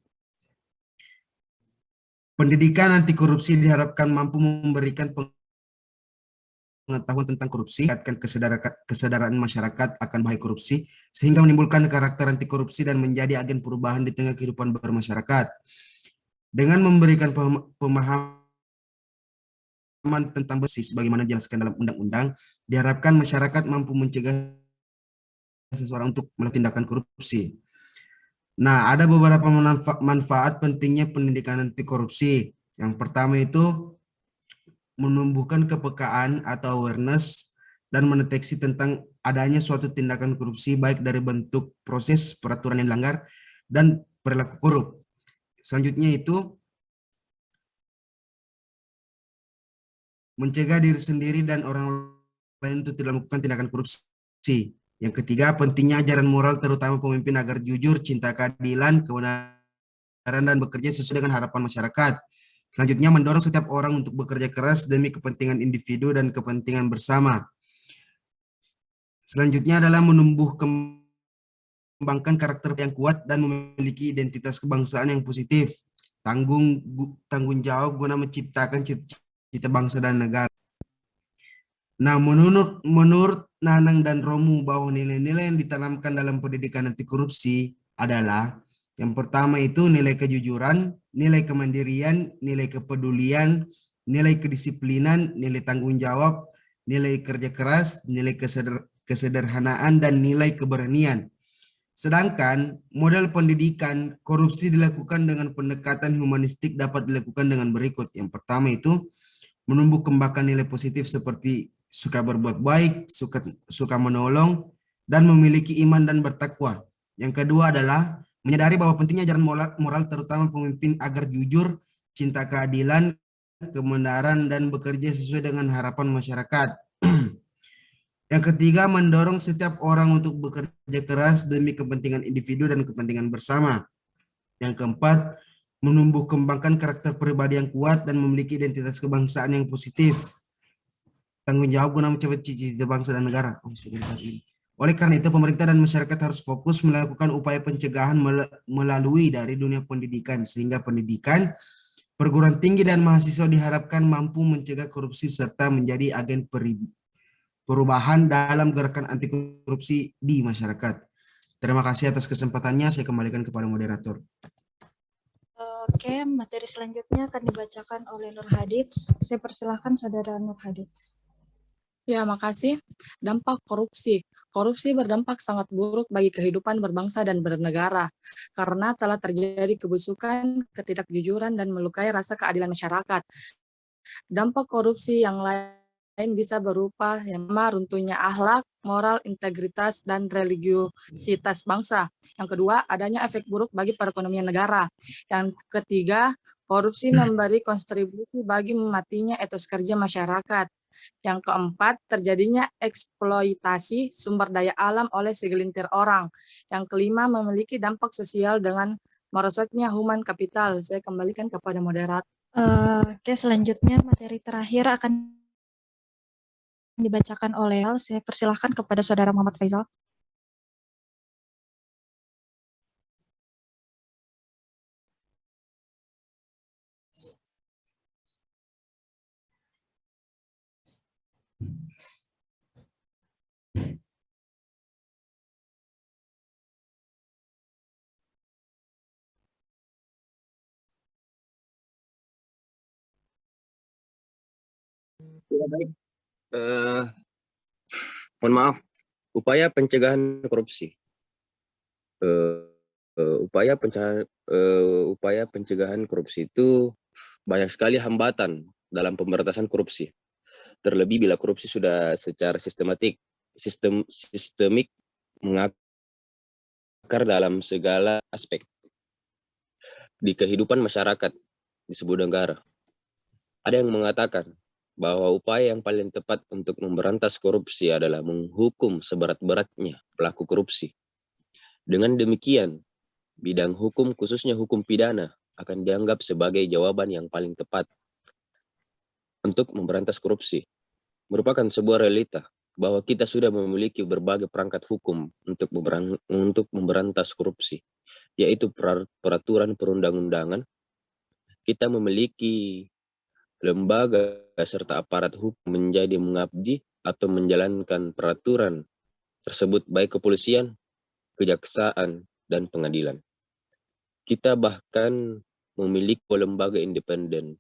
Pendidikan anti korupsi diharapkan mampu memberikan pengetahuan tentang korupsi, meningkatkan kesadaran masyarakat akan bahaya korupsi, sehingga menimbulkan karakter anti korupsi dan menjadi agen perubahan di tengah kehidupan bermasyarakat. Dengan memberikan pemahaman tentang korupsi sebagaimana dijelaskan dalam undang-undang, diharapkan masyarakat mampu mencegah seseorang untuk melakukan tindakan korupsi. Nah, ada beberapa manfaat pentingnya pendidikan anti korupsi. Yang pertama itu menumbuhkan kepekaan atau awareness dan mendeteksi tentang adanya suatu tindakan korupsi baik dari bentuk proses peraturan yang dilanggar dan perilaku korup. Selanjutnya itu mencegah diri sendiri dan orang lain untuk tidak melakukan tindakan korupsi. Yang ketiga, pentingnya ajaran moral terutama pemimpin agar jujur, cinta keadilan, kebenaran, dan bekerja sesuai dengan harapan masyarakat. Selanjutnya, mendorong setiap orang untuk bekerja keras demi kepentingan individu dan kepentingan bersama. Selanjutnya adalah kembangkan karakter yang kuat dan memiliki identitas kebangsaan yang positif. Tanggung jawab guna menciptakan cita-cita bangsa dan negara. Nah, menurut Nanang dan Romu bahwa nilai-nilai yang ditanamkan dalam pendidikan anti korupsi adalah yang pertama itu nilai kejujuran, nilai kemandirian, nilai kepedulian, nilai kedisiplinan, nilai tanggung jawab, nilai kerja keras, nilai kesederhanaan, dan nilai keberanian. Sedangkan model pendidikan korupsi dilakukan dengan pendekatan humanistik dapat dilakukan dengan berikut. Yang pertama itu menumbuh kembangkan nilai positif seperti suka berbuat baik, suka menolong, dan memiliki iman dan bertakwa. Yang kedua adalah Menyadari bahwa pentingnya ajaran moral terutama pemimpin agar jujur, cinta keadilan, kebenaran, dan bekerja sesuai dengan harapan masyarakat. Yang ketiga, mendorong setiap orang untuk bekerja keras demi kepentingan individu dan kepentingan bersama. Yang keempat, menumbuh kembangkan karakter pribadi yang kuat dan memiliki identitas kebangsaan yang positif. Tanggung jawab guna mencapai cita-cita bangsa dan negara. Oleh karena itu, pemerintah dan masyarakat harus fokus melakukan upaya pencegahan melalui dari dunia pendidikan, sehingga pendidikan, perguruan tinggi, dan mahasiswa diharapkan mampu mencegah korupsi serta menjadi agen perubahan dalam gerakan anti korupsi di masyarakat. Terima kasih atas kesempatannya. Saya kembalikan kepada moderator. Oke, materi selanjutnya akan dibacakan oleh Nur Hadits. Saya persilahkan Saudara Nur Hadits. Ya, makasih. Dampak korupsi. Korupsi berdampak sangat buruk bagi kehidupan berbangsa dan bernegara, karena telah terjadi kebusukan, ketidakjujuran, dan melukai rasa keadilan masyarakat. Dampak korupsi yang lain bisa berupa yang runtuhnya akhlak, moral, integritas, dan religiositas bangsa. Yang kedua, adanya efek buruk bagi perekonomian negara. Yang ketiga, korupsi memberi kontribusi bagi matinya etos kerja masyarakat. Yang keempat, terjadinya eksploitasi sumber daya alam oleh segelintir orang. Yang kelima, memiliki dampak sosial dengan merosotnya human capital. Saya kembalikan kepada moderator. Oke, selanjutnya materi terakhir akan dibacakan oleh saya persilahkan kepada Saudara Muhammad Faisal. Ya, baik. Mohon maaf, upaya pencegahan korupsi. Upaya pencegahan korupsi itu banyak sekali hambatan dalam pemberantasan korupsi. Terlebih bila korupsi sudah secara sistemik mengakar dalam segala aspek di kehidupan masyarakat di sebuah negara. Ada yang mengatakan bahwa upaya yang paling tepat untuk memberantas korupsi adalah menghukum seberat-beratnya pelaku korupsi. Dengan demikian, bidang hukum khususnya hukum pidana akan dianggap sebagai jawaban yang paling tepat untuk memberantas korupsi. Merupakan sebuah realita bahwa kita sudah memiliki berbagai perangkat hukum untuk memberantas korupsi, yaitu peraturan perundang-undangan. Kita memiliki lembaga serta aparat hukum menjadi mengabdi atau menjalankan peraturan tersebut baik kepolisian, kejaksaan, dan pengadilan. Kita bahkan memiliki lembaga independen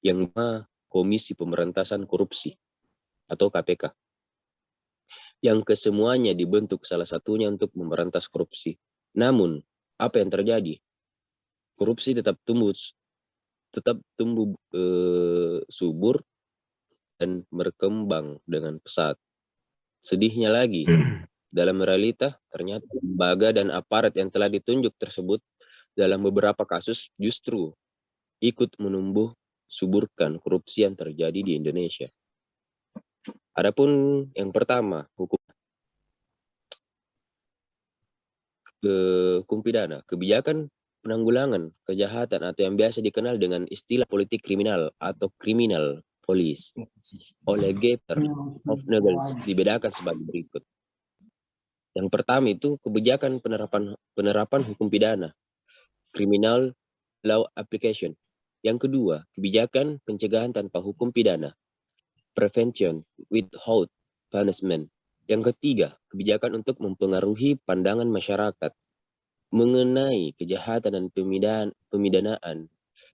yang Komisi Pemberantasan Korupsi atau KPK, yang kesemuanya dibentuk salah satunya untuk memberantas korupsi. Namun, apa yang terjadi? Korupsi tetap tumbuh subur dan berkembang dengan pesat. Sedihnya lagi, dalam realita ternyata lembaga dan aparat yang telah ditunjuk tersebut dalam beberapa kasus justru ikut menumbuh suburkan korupsi yang terjadi di Indonesia. Adapun yang pertama, hukum pidana, kebijakan penanggulangan kejahatan atau yang biasa dikenal dengan istilah politik kriminal atau criminal police oleh Gator of Nobles dibedakan sebagai berikut. Yang pertama itu kebijakan penerapan hukum pidana, criminal law application. Yang kedua, kebijakan pencegahan tanpa hukum pidana, prevention without punishment. Yang ketiga, kebijakan untuk mempengaruhi pandangan masyarakat mengenai kejahatan dan pemidanaan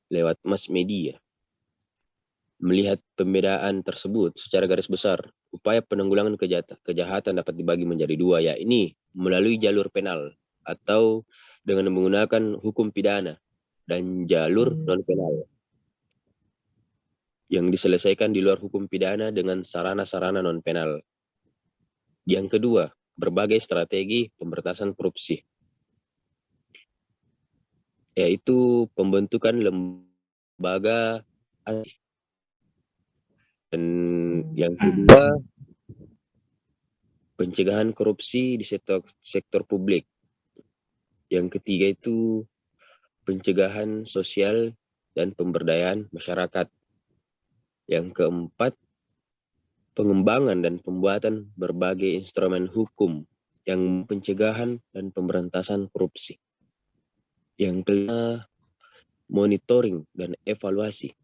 lewat mass media. Melihat pembedaan tersebut secara garis besar, upaya penanggulangan kejahatan dapat dibagi menjadi dua, yakni melalui jalur penal atau dengan menggunakan hukum pidana, dan jalur non-penal yang diselesaikan di luar hukum pidana dengan sarana-sarana non-penal. Yang kedua, berbagai strategi pemberantasan korupsi. yaitu pembentukan lembaga dan yang kedua pencegahan korupsi di sektor publik. Yang ketiga itu pencegahan sosial dan pemberdayaan masyarakat. Yang keempat, pengembangan dan pembuatan berbagai instrumen hukum yang pencegahan dan pemberantasan korupsi. Yang kelima, monitoring dan evaluasi.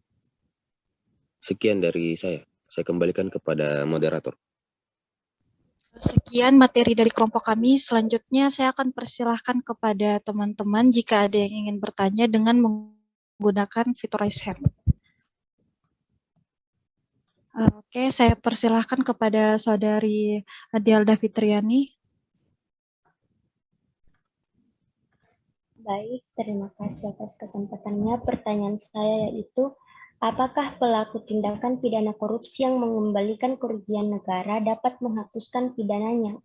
Sekian dari saya. Saya kembalikan kepada moderator. Sekian materi dari kelompok kami. Selanjutnya saya akan persilahkan kepada teman-teman jika ada yang ingin bertanya dengan menggunakan fitur raise hand. Oke, saya persilahkan kepada Saudari Adialda Fitriani. Baik, terima kasih atas kesempatannya. Pertanyaan saya yaitu, apakah pelaku tindakan pidana korupsi yang mengembalikan kerugian negara dapat menghapuskan pidananya?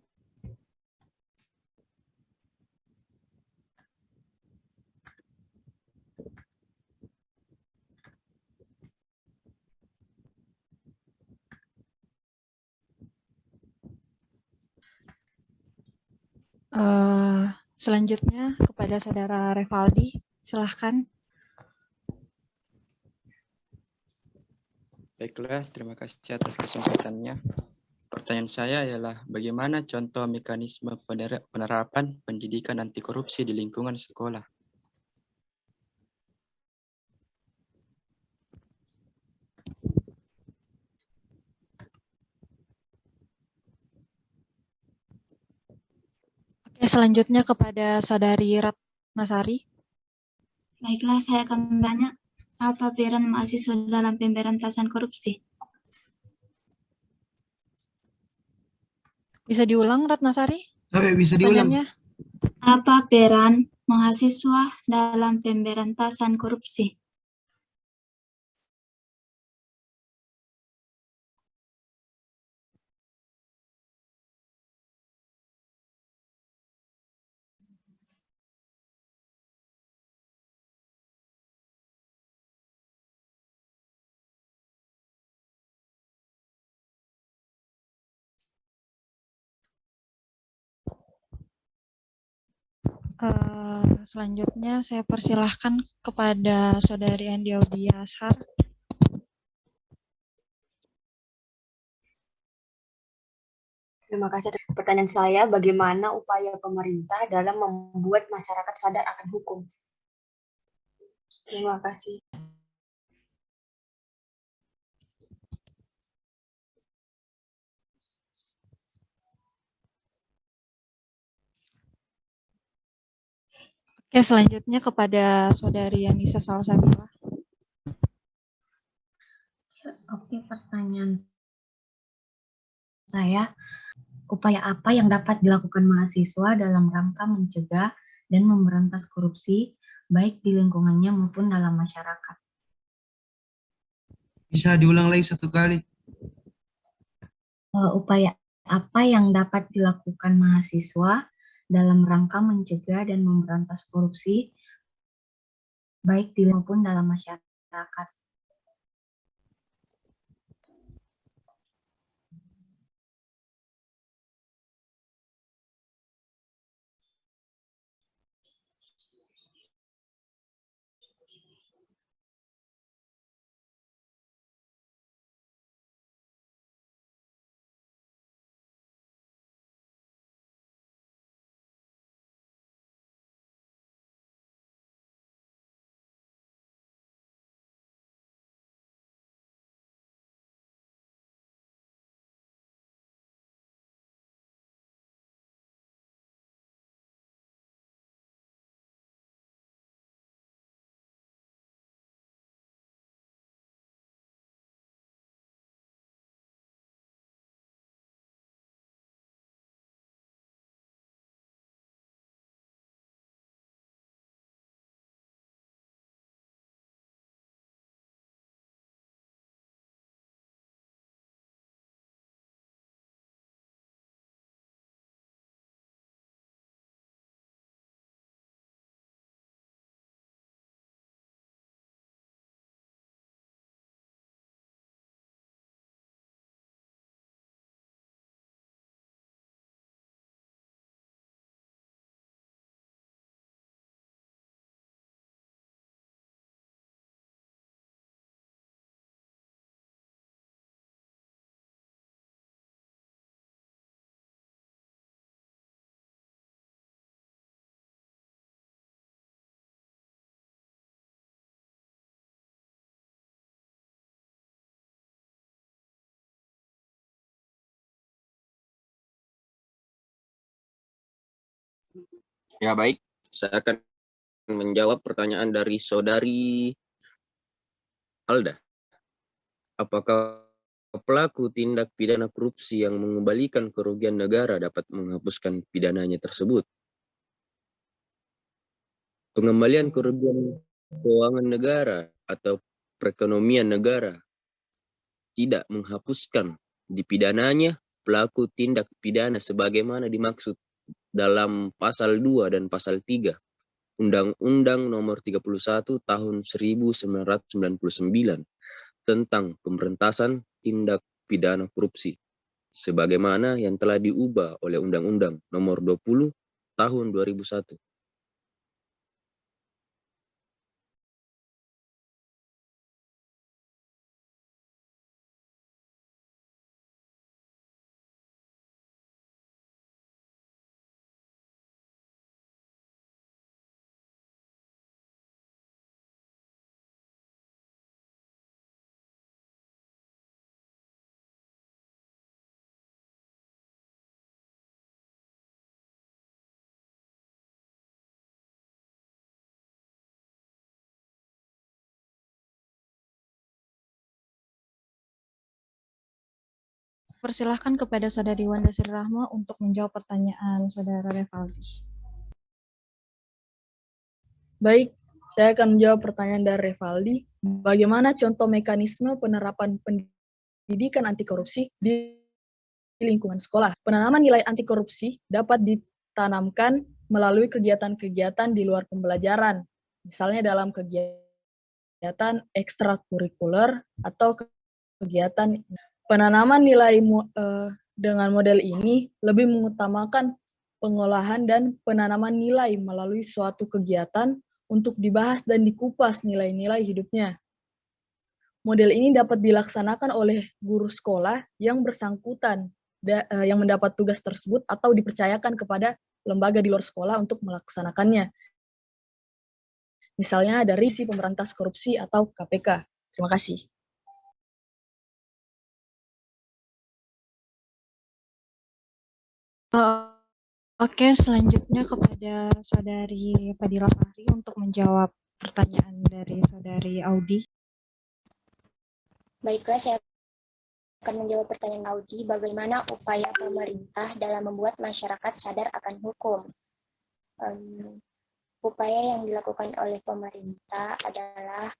Selanjutnya kepada Saudara Revaldi, silahkan. Baiklah, terima kasih atas kesempatannya. Pertanyaan saya adalah bagaimana contoh mekanisme penerapan pendidikan anti korupsi di lingkungan sekolah? Oke, selanjutnya kepada Saudari Ratnasari. Baiklah, saya akan bertanya, apa peran mahasiswa dalam pemberantasan korupsi? Bisa diulang, Ratnasari? Bisa diulang. Apa peran mahasiswa dalam pemberantasan korupsi? Selanjutnya saya persilahkan kepada Saudari Andi Audia Ashar. Terima kasih atas pertanyaan saya, bagaimana upaya pemerintah dalam membuat masyarakat sadar akan hukum? Terima kasih. Oke, selanjutnya kepada Saudari Anissa Salsabila. Oke, pertanyaan saya, upaya apa yang dapat dilakukan mahasiswa dalam rangka mencegah dan memberantas korupsi, baik di lingkungannya maupun dalam masyarakat? Bisa diulang lagi satu kali. Upaya apa yang dapat dilakukan mahasiswa dalam rangka mencegah dan memberantas korupsi, baik di maupun dalam masyarakat? Ya baik, saya akan menjawab pertanyaan dari saudari Alda. Apakah pelaku tindak pidana korupsi yang mengembalikan kerugian negara dapat menghapuskan pidananya tersebut? Pengembalian kerugian keuangan negara atau perekonomian negara tidak menghapuskan dipidananya pelaku tindak pidana sebagaimana dimaksud dalam pasal 2 dan pasal 3 Undang-Undang Nomor 31 Tahun 1999 tentang pemberantasan tindak pidana korupsi sebagaimana yang telah diubah oleh Undang-Undang Nomor 20 Tahun 2001. Persilahkan kepada Saudari Wanda Sri Rahma untuk menjawab pertanyaan Saudara Revaldi. Baik, saya akan menjawab pertanyaan dari Revaldi. Bagaimana contoh mekanisme penerapan pendidikan anti korupsi di lingkungan sekolah? Penanaman nilai anti korupsi dapat ditanamkan melalui kegiatan-kegiatan di luar pembelajaran, misalnya dalam kegiatan ekstrakurikuler atau kegiatan. Penanaman nilai dengan model ini lebih mengutamakan pengolahan dan penanaman nilai melalui suatu kegiatan untuk dibahas dan dikupas nilai-nilai hidupnya. Model ini dapat dilaksanakan oleh guru sekolah yang bersangkutan yang mendapat tugas tersebut atau dipercayakan kepada lembaga di luar sekolah untuk melaksanakannya. Misalnya dari si pemberantas korupsi atau KPK. Terima kasih. Oke, selanjutnya kepada Saudari Fadila Fahri untuk menjawab pertanyaan dari Saudari Audi. Baiklah, saya akan menjawab pertanyaan Audi, bagaimana upaya pemerintah dalam membuat masyarakat sadar akan hukum. Upaya yang dilakukan oleh pemerintah adalah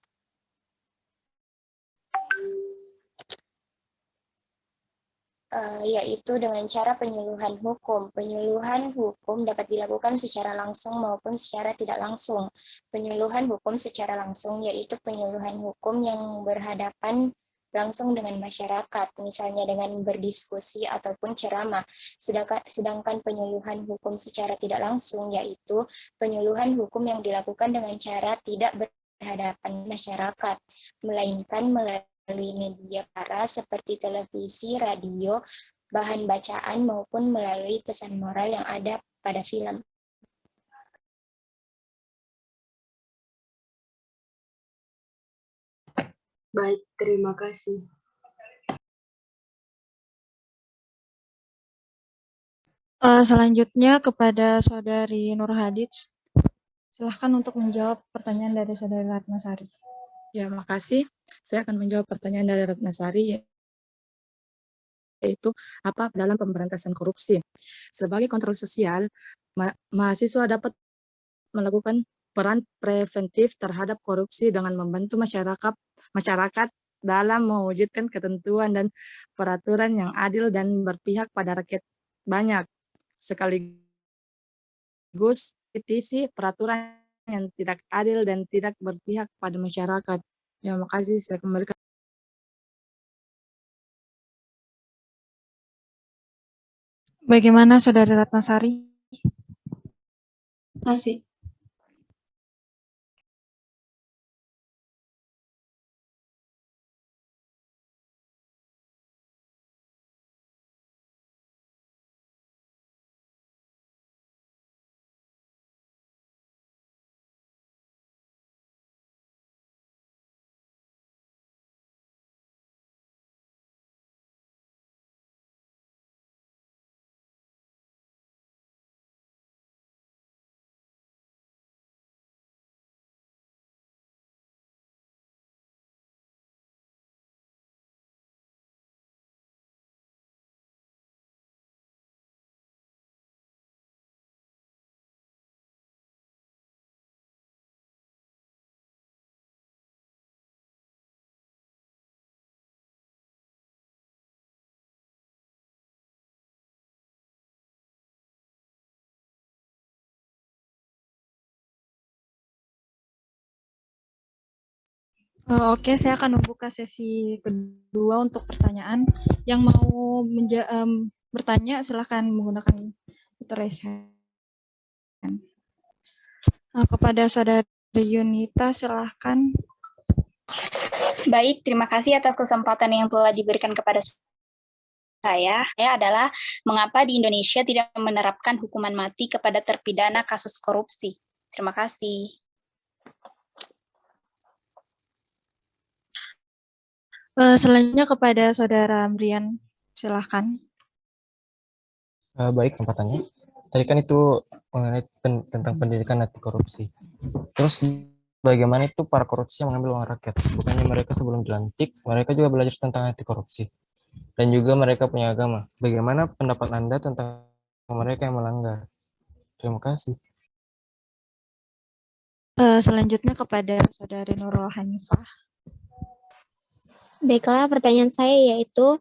yaitu dengan cara penyuluhan hukum. Penyuluhan hukum dapat dilakukan secara langsung maupun secara tidak langsung. Penyuluhan hukum secara langsung yaitu penyuluhan hukum yang berhadapan langsung dengan masyarakat, misalnya dengan berdiskusi ataupun ceramah. Sedangkan penyuluhan hukum secara tidak langsung yaitu penyuluhan hukum yang dilakukan dengan cara tidak berhadapan masyarakat, melainkan melalui media para seperti televisi, radio, bahan bacaan, maupun melalui pesan moral yang ada pada film. Baik, terima kasih. Selanjutnya kepada Saudari Nur Hadij. Silahkan untuk menjawab pertanyaan dari Saudari Ratnasari. Ya, makasih. Saya akan menjawab pertanyaan dari Ratnasari, yaitu apa dalam pemberantasan korupsi. Sebagai kontrol sosial, mahasiswa dapat melakukan peran preventif terhadap korupsi dengan membantu masyarakat dalam mewujudkan ketentuan dan peraturan yang adil dan berpihak pada rakyat banyak, sekaligus kritisi peraturan yang tidak adil dan tidak berpihak pada masyarakat. Ya, makasih. Saya kembalikan. Bagaimana Saudari Ratnasari? Masih. Oke, saya akan membuka sesi kedua untuk pertanyaan. Yang mau bertanya, silakan menggunakan fitur raise hand. Kepada Saudari Yunita, silakan. Baik, terima kasih atas kesempatan yang telah diberikan kepada saya. Saya adalah mengapa di Indonesia tidak menerapkan hukuman mati kepada terpidana kasus korupsi. Terima kasih. Selanjutnya kepada Saudara Amrian, silahkan. Baik, tempatannya. Tadi kan itu mengenai tentang pendidikan anti korupsi. Terus bagaimana itu para korupsi yang mengambil uang rakyat? Bukannya mereka sebelum dilantik, mereka juga belajar tentang anti korupsi. Dan juga mereka punya agama. Bagaimana pendapat Anda tentang mereka yang melanggar? Terima kasih. Selanjutnya kepada Saudari Nurul Hanifah. Baiklah, pertanyaan saya yaitu,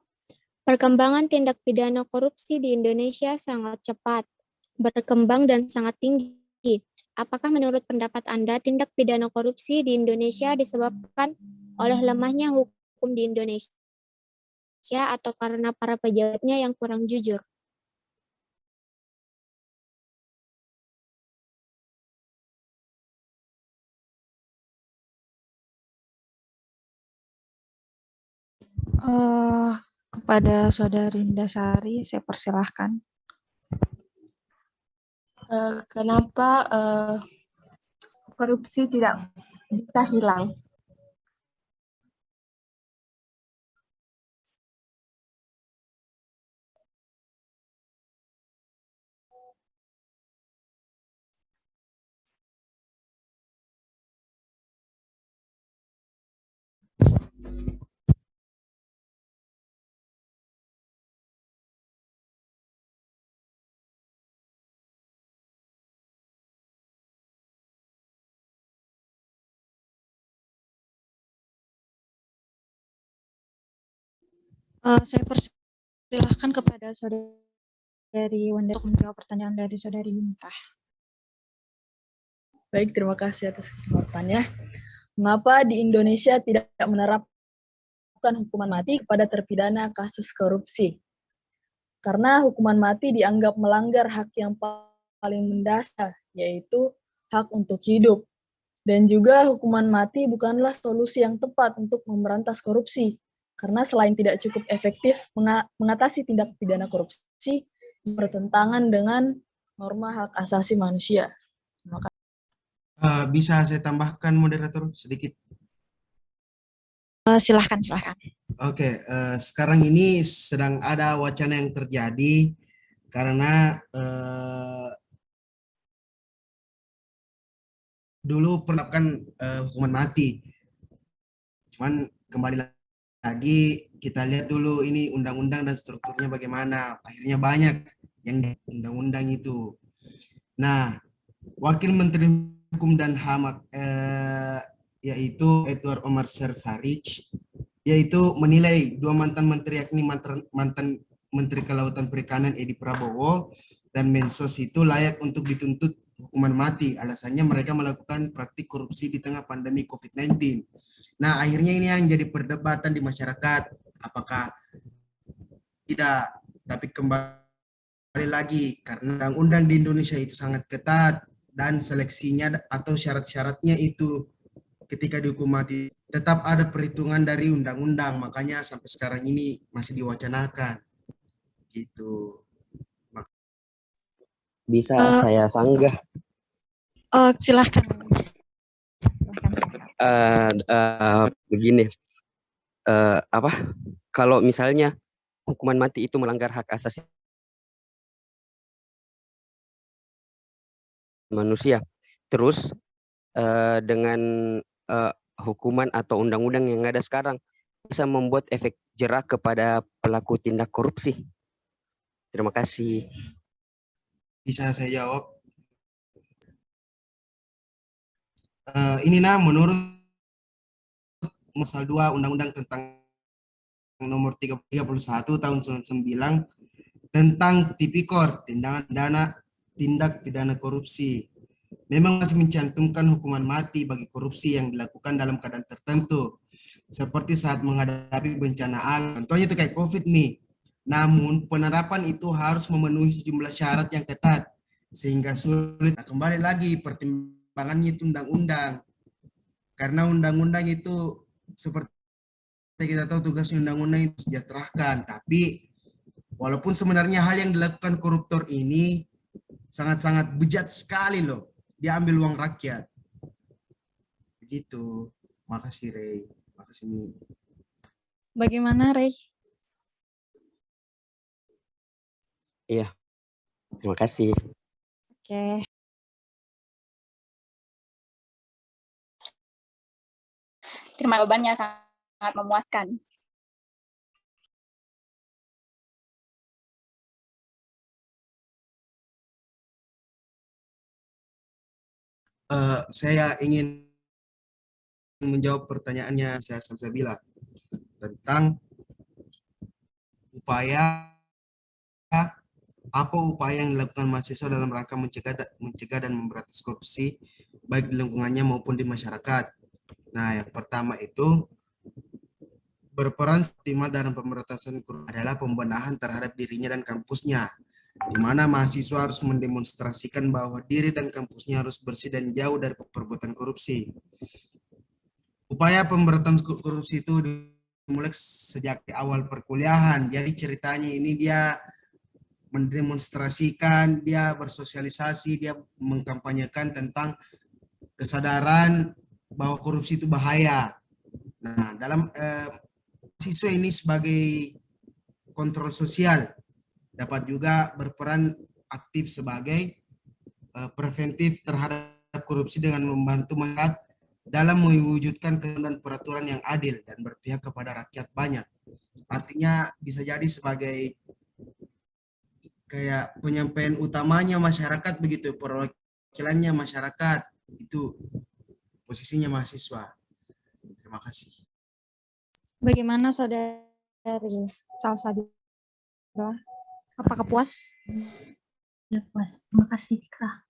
perkembangan tindak pidana korupsi di Indonesia sangat cepat, berkembang dan sangat tinggi. Apakah menurut pendapat Anda tindak pidana korupsi di Indonesia disebabkan oleh lemahnya hukum di Indonesia atau karena para pejabatnya yang kurang jujur? Kepada Saudari Indasari, saya persilahkan. Kenapa korupsi tidak bisa hilang? Saya persilahkan kepada Saudari Wanda untuk menjawab pertanyaan dari Saudari Yunita. Baik, terima kasih atas kesempatannya. Mengapa di Indonesia tidak menerapkan hukuman mati kepada terpidana kasus korupsi? Karena hukuman mati dianggap melanggar hak yang paling mendasar, yaitu hak untuk hidup. Dan juga hukuman mati bukanlah solusi yang tepat untuk memberantas korupsi. Karena selain tidak cukup efektif mengatasi tindak pidana korupsi, bertentangan dengan norma hak asasi manusia. Terima kasih. Bisa saya tambahkan moderator sedikit? Silahkan. Oke, sekarang ini sedang ada wacana yang terjadi karena dulu penerapkan hukuman mati. Cuman kembali lagi kita lihat dulu ini undang-undang dan strukturnya bagaimana. Akhirnya banyak yang di undang-undang itu. Nah, Wakil Menteri Hukum dan HAM yaitu Edward Omar Syarif, yaitu menilai dua mantan menteri, yakni mantan Menteri Kelautan Perikanan Edi Prabowo dan Mensos itu layak untuk dituntut hukuman mati. Alasannya mereka melakukan praktik korupsi di tengah pandemi COVID-19. Nah, akhirnya ini yang jadi perdebatan di masyarakat. Apakah tidak? Tapi kembali lagi, karena undang-undang di Indonesia itu sangat ketat dan seleksinya atau syarat-syaratnya itu ketika dihukum mati tetap ada perhitungan dari undang-undang, makanya sampai sekarang ini masih diwacanakan gitu. Bisa saya sanggah? Silahkan. Begini, kalau misalnya hukuman mati itu melanggar hak asasi manusia, terus dengan hukuman atau undang-undang yang ada sekarang bisa membuat efek jerak kepada pelaku tindak korupsi. Terima kasih. Bisa saya jawab? Ini menurut pasal 2 Undang-Undang tentang nomor 31 tahun 99 tentang Tipikor, tindak pidana korupsi. memang masih mencantumkan hukuman mati bagi korupsi yang dilakukan dalam keadaan tertentu, seperti saat menghadapi bencana alam. Contohnya itu kayak COVID nih. Namun penerapan itu harus memenuhi sejumlah syarat yang ketat, sehingga sulit. Nah, kembali lagi pertimbangannya itu undang-undang. Karena undang-undang itu seperti kita tahu tugasnya undang-undang itu sejahterakan, tapi walaupun sebenarnya hal yang dilakukan koruptor ini sangat-sangat bejat sekali loh. Dia ambil uang rakyat. Begitu. Makasih Rey. Makasih Mi. Bagaimana, Rey? Iya, terima kasih. Oke. Terima jawabannya sangat memuaskan. Saya ingin menjawab pertanyaannya saya Salsabila tentang apa upaya yang dilakukan mahasiswa dalam rangka mencegah dan memberantas korupsi baik di lingkungannya maupun di masyarakat. Nah, yang pertama itu berperan optimal dalam pemberantasan korupsi adalah pembenahan terhadap dirinya dan kampusnya, di mana mahasiswa harus mendemonstrasikan bahwa diri dan kampusnya harus bersih dan jauh dari perbuatan korupsi. Upaya pemberantasan korupsi itu dimulai sejak awal perkuliahan. Jadi ceritanya ini dia mendemonstrasikan, dia bersosialisasi, dia mengkampanyekan tentang kesadaran bahwa korupsi itu bahaya. Nah, dalam siswa ini sebagai kontrol sosial dapat juga berperan aktif sebagai preventif terhadap korupsi dengan membantu masyarakat dalam mewujudkan ketentuan peraturan yang adil dan berpihak kepada rakyat banyak. Artinya bisa jadi sebagai kayak penyampaian utamanya masyarakat begitu, perwakilannya masyarakat, itu posisinya mahasiswa. Terima kasih. Bagaimana Saudari Salsabila? Apakah puas? Ya, puas. Terima kasih, Kak.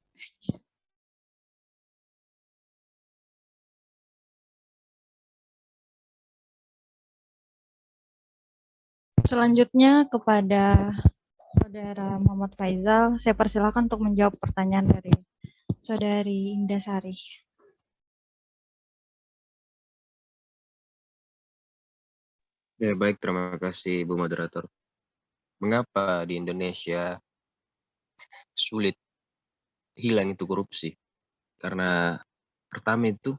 Selanjutnya kepada Saudara Muhammad Faizal, saya persilakan untuk menjawab pertanyaan dari Saudari Indasari. Ya, baik, terima kasih Bu Moderator. Mengapa di Indonesia sulit hilang itu korupsi? Karena pertama itu,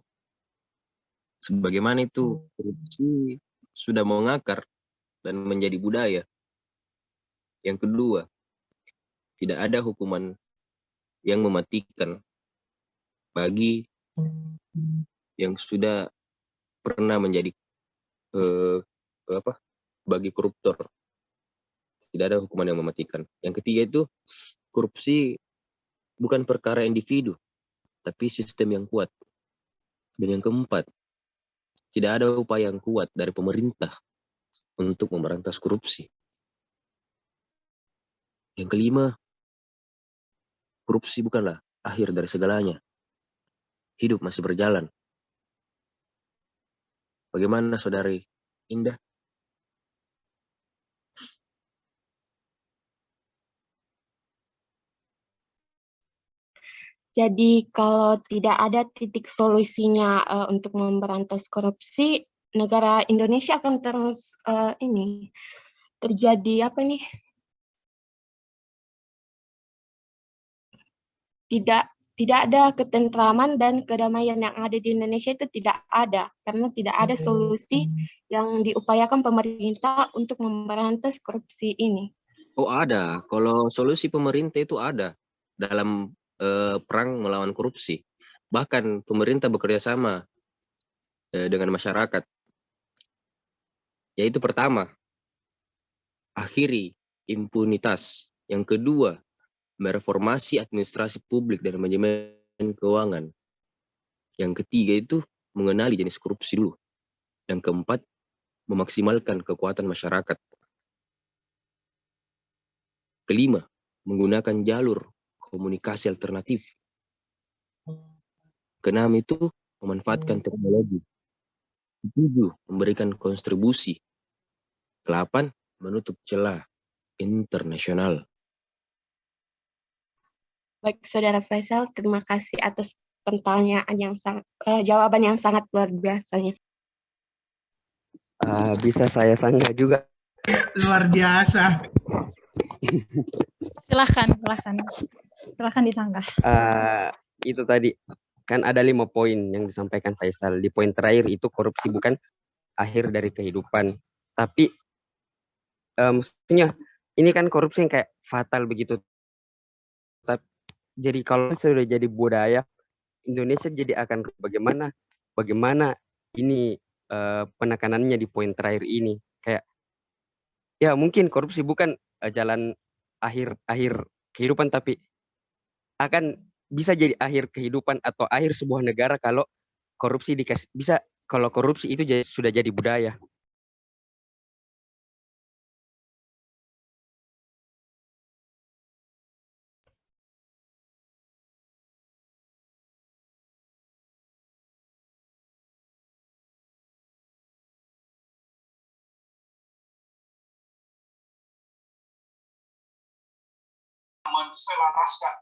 sebagaimana itu korupsi sudah mengakar dan menjadi budaya. Yang kedua, tidak ada hukuman yang mematikan bagi yang sudah pernah menjadi bagi koruptor. Tidak ada hukuman yang mematikan. Yang ketiga itu, korupsi bukan perkara individu, tapi sistem yang kuat. Dan yang keempat, tidak ada upaya yang kuat dari pemerintah untuk memberantas korupsi. Yang kelima, korupsi bukanlah akhir dari segalanya. Hidup masih berjalan. Bagaimana Saudari Indah? Jadi kalau tidak ada titik solusinya untuk memberantas korupsi, negara Indonesia akan terus terjadi apa nih? Tidak ada ketentraman dan kedamaian yang ada di Indonesia itu tidak ada karena tidak ada solusi yang diupayakan pemerintah untuk memberantas korupsi ini. Oh, ada. Kalau solusi pemerintah itu ada dalam perang melawan korupsi. Bahkan pemerintah bekerja sama dengan masyarakat. Yaitu pertama, akhiri impunitas. Yang kedua, mereformasi administrasi publik dan manajemen keuangan. Yang ketiga itu mengenali jenis korupsi dulu. Yang keempat, memaksimalkan kekuatan masyarakat. Kelima, menggunakan jalur komunikasi alternatif. Keenam itu memanfaatkan teknologi. Ketujuh, memberikan kontribusi. Ke-8, menutup celah internasional. Baik, Saudara Faisal, terima kasih atas pertanyaan yang sangat, jawaban yang sangat luar biasanya. Bisa saya sanggah juga. Luar biasa. Silahkan disanggah. Itu tadi kan ada 5 poin yang disampaikan Faisal. Di poin terakhir itu korupsi bukan akhir dari kehidupan, tapi maksudnya ini kan korupsi yang kayak fatal begitu. Jadi kalau sudah jadi budaya, Indonesia jadi akan bagaimana ini penekanannya di poin terakhir ini. Kayak ya mungkin korupsi bukan jalan akhir kehidupan, tapi akan bisa jadi akhir kehidupan atau akhir sebuah negara kalau korupsi kalau korupsi itu sudah jadi budaya.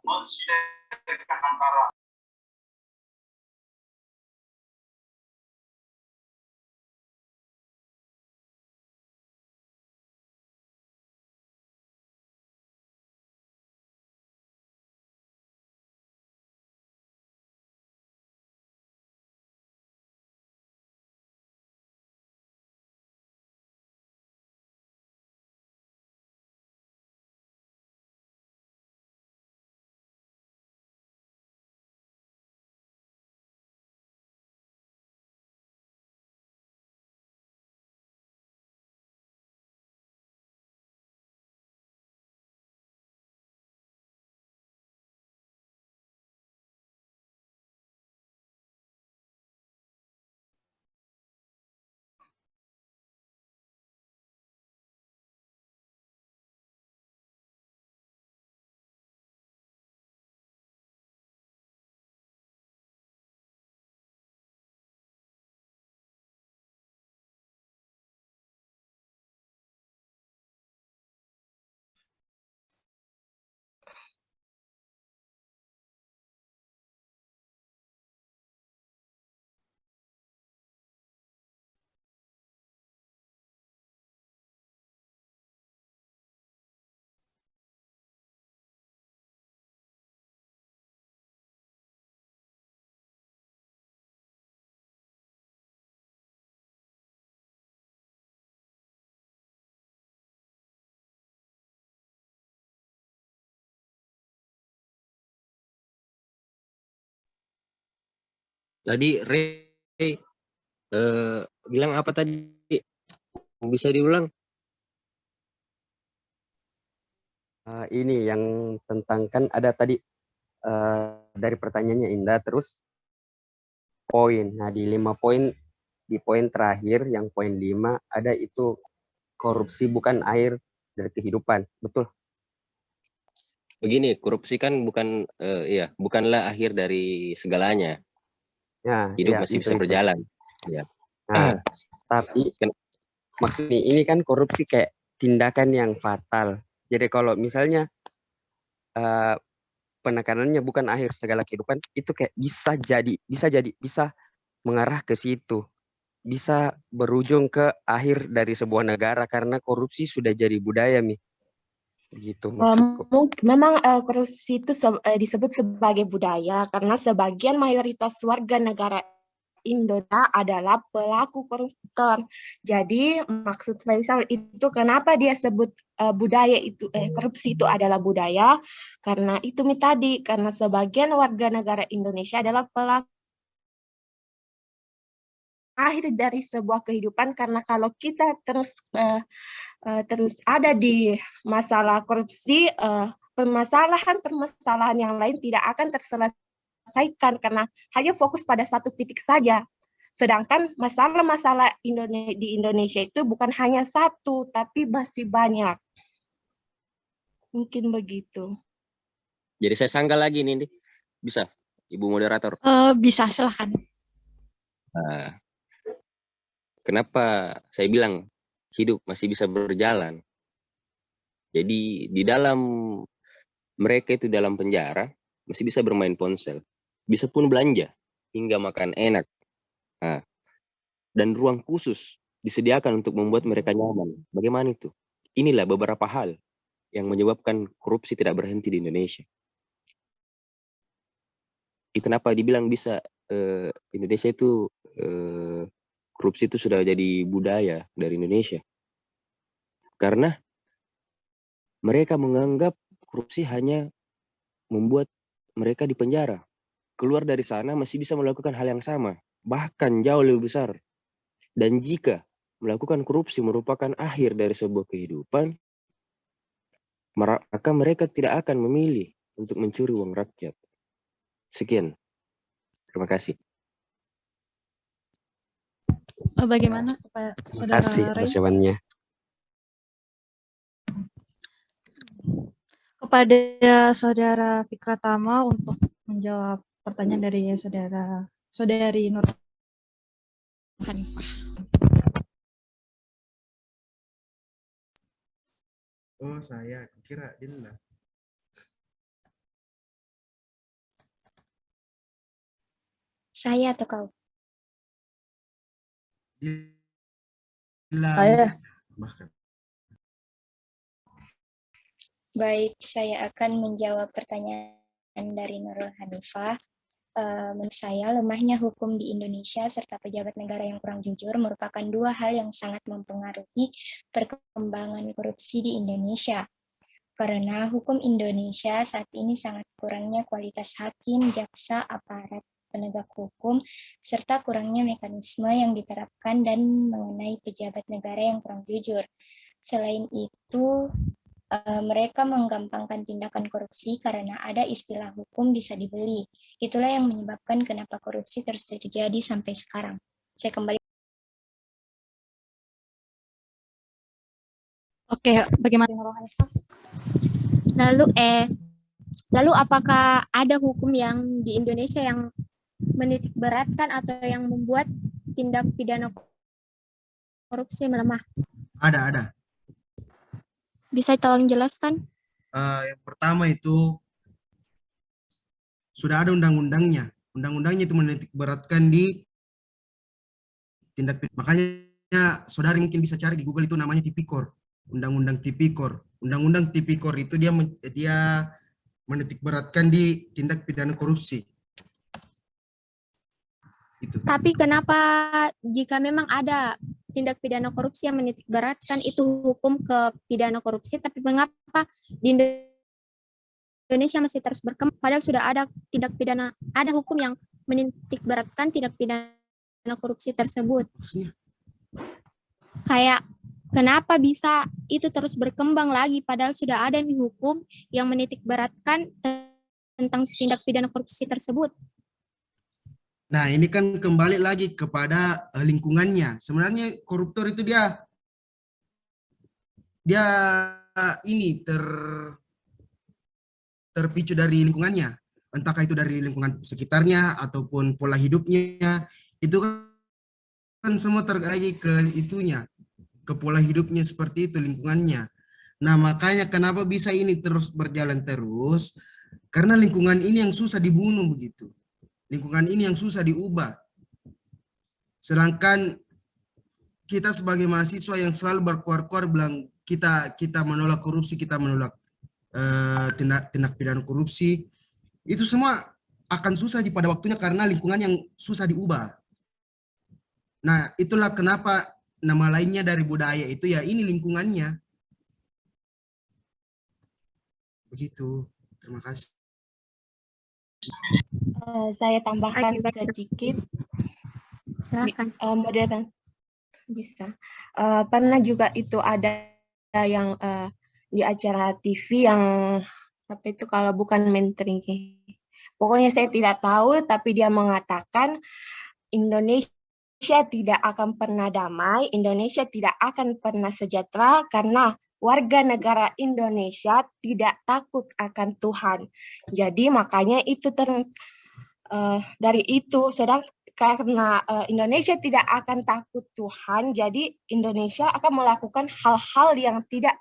Mensinergikan antara Tadi bilang apa tadi? Bisa diulang? Ini yang tentang kan ada tadi dari pertanyaannya Indah, terus poin. Nah di 5 poin, di poin terakhir yang poin 5 ada itu korupsi bukan akhir dari kehidupan, betul? Begini, korupsi kan bukanlah akhir dari segalanya. Ya, Hidup ya, masih itu. bisa berjalan. Ya. Nah, tapi maksudnya ini kan korupsi kayak tindakan yang fatal. Jadi kalau misalnya penekanannya bukan akhir segala kehidupan, itu kayak bisa mengarah ke situ. Bisa berujung ke akhir dari sebuah negara karena korupsi sudah jadi budaya, Mi. Begitu maksudku. Memang korupsi itu disebut sebagai budaya karena sebagian mayoritas warga negara Indonesia adalah pelaku koruptor. Jadi maksud Faisal itu kenapa dia sebut budaya itu korupsi itu adalah budaya, karena itu tadi, karena sebagian warga negara Indonesia adalah pelaku akhir dari sebuah kehidupan, karena kalau kita terus ada di masalah korupsi, permasalahan yang lain tidak akan terselesaikan karena hanya fokus pada satu titik saja. Sedangkan masalah-masalah di Indonesia itu bukan hanya satu, tapi masih banyak. Mungkin begitu. Jadi saya sanggah lagi nih, bisa Ibu moderator. Bisa, silahkan. Nah, kenapa saya bilang hidup masih bisa berjalan? Jadi di dalam mereka itu dalam penjara masih bisa bermain ponsel, bisa pun belanja hingga makan enak. Nah, dan ruang khusus disediakan untuk membuat mereka nyaman. Bagaimana itu? Inilah beberapa hal yang menyebabkan korupsi tidak berhenti di Indonesia. Itu kenapa dibilang bisa Indonesia itu korupsi itu sudah jadi budaya dari Indonesia. Karena mereka menganggap korupsi hanya membuat mereka di penjara. Keluar dari sana masih bisa melakukan hal yang sama, bahkan jauh lebih besar. Dan jika melakukan korupsi merupakan akhir dari sebuah kehidupan, maka mereka tidak akan memilih untuk mencuri uang rakyat. Sekian. Terima kasih. Bagaimana Pak Saudara Terima kasih Ray? atas jawabannya. Kepada Saudara Fikratama untuk menjawab pertanyaan dari Saudari Nur Hanifah. Oh, saya kira Dinda. Saya atau kau? Saya. Baik, saya akan menjawab pertanyaan dari Nurul Hanifah. Menurut saya, lemahnya hukum di Indonesia serta pejabat negara yang kurang jujur merupakan dua hal yang sangat mempengaruhi perkembangan korupsi di Indonesia. Karena hukum Indonesia saat ini sangat kurangnya kualitas hakim, jaksa, aparat penegak hukum, serta kurangnya mekanisme yang diterapkan dan mengenai pejabat negara yang kurang jujur. Selain itu, mereka menggampangkan tindakan korupsi karena ada istilah hukum bisa dibeli. Itulah yang menyebabkan kenapa korupsi terus terjadi sampai sekarang. Saya kembali. Oke, bagaimana? Lalu apakah ada hukum yang di Indonesia yang menitik beratkan atau yang membuat tindak pidana korupsi melemah? Ada. Bisa tolong jelaskan? Yang pertama itu sudah ada undang-undangnya. Undang-undangnya itu menitik beratkan di tindak pidana. Makanya saudari mungkin bisa cari di Google itu namanya Tipikor. Undang-undang Tipikor. Undang-undang Tipikor itu dia menitik beratkan di tindak pidana korupsi. Itu. Tapi kenapa jika memang ada tindak pidana korupsi yang menitik beratkan itu hukum ke pidana korupsi, tapi mengapa di Indonesia masih terus berkembang padahal sudah ada tindak pidana, ada hukum yang menitik beratkan tindak pidana korupsi tersebut? Kayak kenapa bisa itu terus berkembang lagi padahal sudah ada hukum yang menitik beratkan tentang tindak pidana korupsi tersebut? Nah, ini kan kembali lagi kepada lingkungannya. Sebenarnya koruptor itu dia ini terpicu dari lingkungannya. Entahkah itu dari lingkungan sekitarnya ataupun pola hidupnya. Itu kan semua terkait ke itunya, ke pola hidupnya seperti itu, lingkungannya. Nah, makanya kenapa bisa ini terus berjalan terus? Karena lingkungan ini yang susah dibunuh begitu. Lingkungan ini yang susah diubah. Sedangkan kita sebagai mahasiswa yang selalu berkuar-kuar bilang kita menolak korupsi, kita menolak tindak pidana korupsi, itu semua akan susah pada waktunya karena lingkungan yang susah diubah. Nah, itulah kenapa nama lainnya dari budaya itu ya ini lingkungannya. Begitu. Terima kasih. Saya tambahkan sedikit. Silakan. Moderator bisa. Pernah juga itu ada yang di acara TV yang apa itu kalau bukan menteri. Pokoknya saya tidak tahu, tapi dia mengatakan Indonesia tidak akan pernah damai, Indonesia tidak akan pernah sejahtera karena warga negara Indonesia tidak takut akan Tuhan. Jadi makanya itu dari itu, karena Indonesia tidak akan takut Tuhan, jadi Indonesia akan melakukan hal-hal yang tidak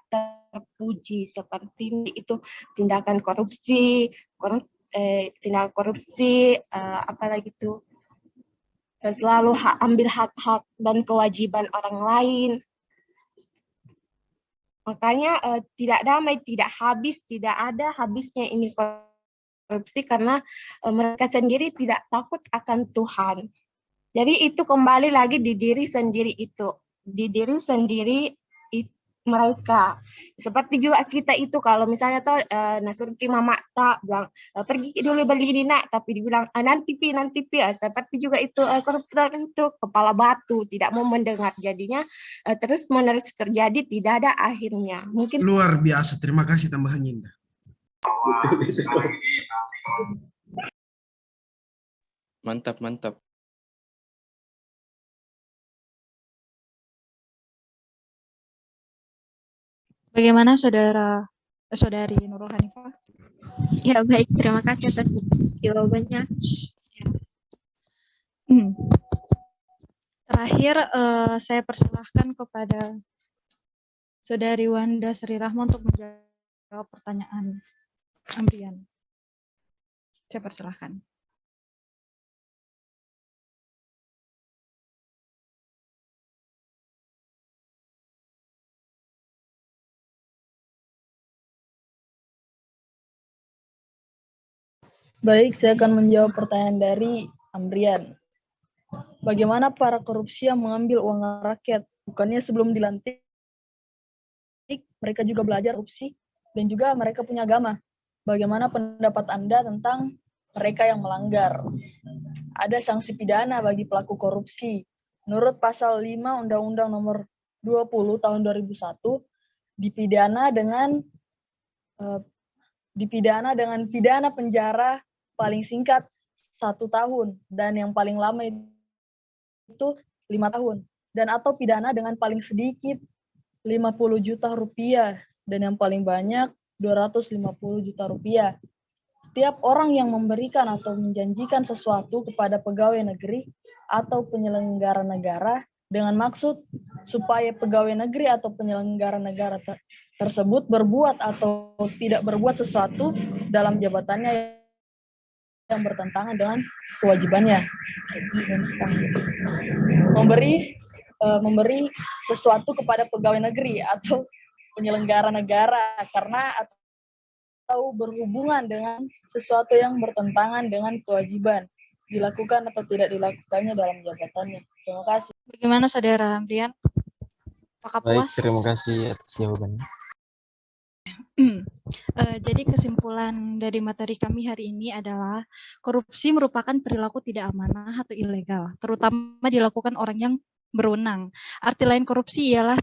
terpuji seperti itu, tindakan korupsi, apalagi itu selalu ambil hak-hak dan kewajiban orang lain. Makanya tidak damai, tidak ada habisnya ini korupsi karena mereka sendiri tidak takut akan Tuhan. Jadi itu kembali lagi di diri sendiri mereka. Seperti juga kita itu kalau misalnya Nasuruti mama tak bilang pergi dulu beli ini nak, tapi dibilang nanti pi. Seperti juga itu koruptor itu kepala batu, tidak mau mendengar, jadinya terus menerus terjadi, tidak ada akhirnya. Mungkin luar biasa. Terima kasih tambahannya, Indah. Mantap. Bagaimana saudari Nurul Hanifah? Ya baik, terima kasih atas jawabannya. Terakhir saya persilahkan kepada saudari Wanda Sri Rahma untuk menjawab pertanyaan Amrian. Saya persilahkan. Baik, saya akan menjawab pertanyaan dari Amrian. Bagaimana para korupsi yang mengambil uang rakyat? Bukannya sebelum dilantik, mereka juga belajar korupsi, dan juga mereka punya agama. Bagaimana pendapat Anda tentang mereka yang melanggar? Ada sanksi pidana bagi pelaku korupsi. Menurut pasal 5 Undang-Undang Nomor 20 Tahun 2001, dipidana dengan pidana penjara paling singkat 1 tahun dan yang paling lama itu 5 tahun, dan atau pidana dengan paling sedikit 50 juta rupiah dan yang paling banyak 250 juta rupiah. Setiap orang yang memberikan atau menjanjikan sesuatu kepada pegawai negeri atau penyelenggara negara dengan maksud supaya pegawai negeri atau penyelenggara negara tersebut berbuat atau tidak berbuat sesuatu dalam jabatannya yang bertentangan dengan kewajibannya. Memberi sesuatu kepada pegawai negeri atau penyelenggara negara karena atau berhubungan dengan sesuatu yang bertentangan dengan kewajiban, dilakukan atau tidak dilakukannya dalam jabatannya. Terima kasih. Bagaimana saudara Amrian? Apakah puas? Baik, terima kasih atas jawabannya. Jadi kesimpulan dari materi kami hari ini adalah korupsi merupakan perilaku tidak amanah atau ilegal, terutama dilakukan orang yang berwenang. Arti lain korupsi ialah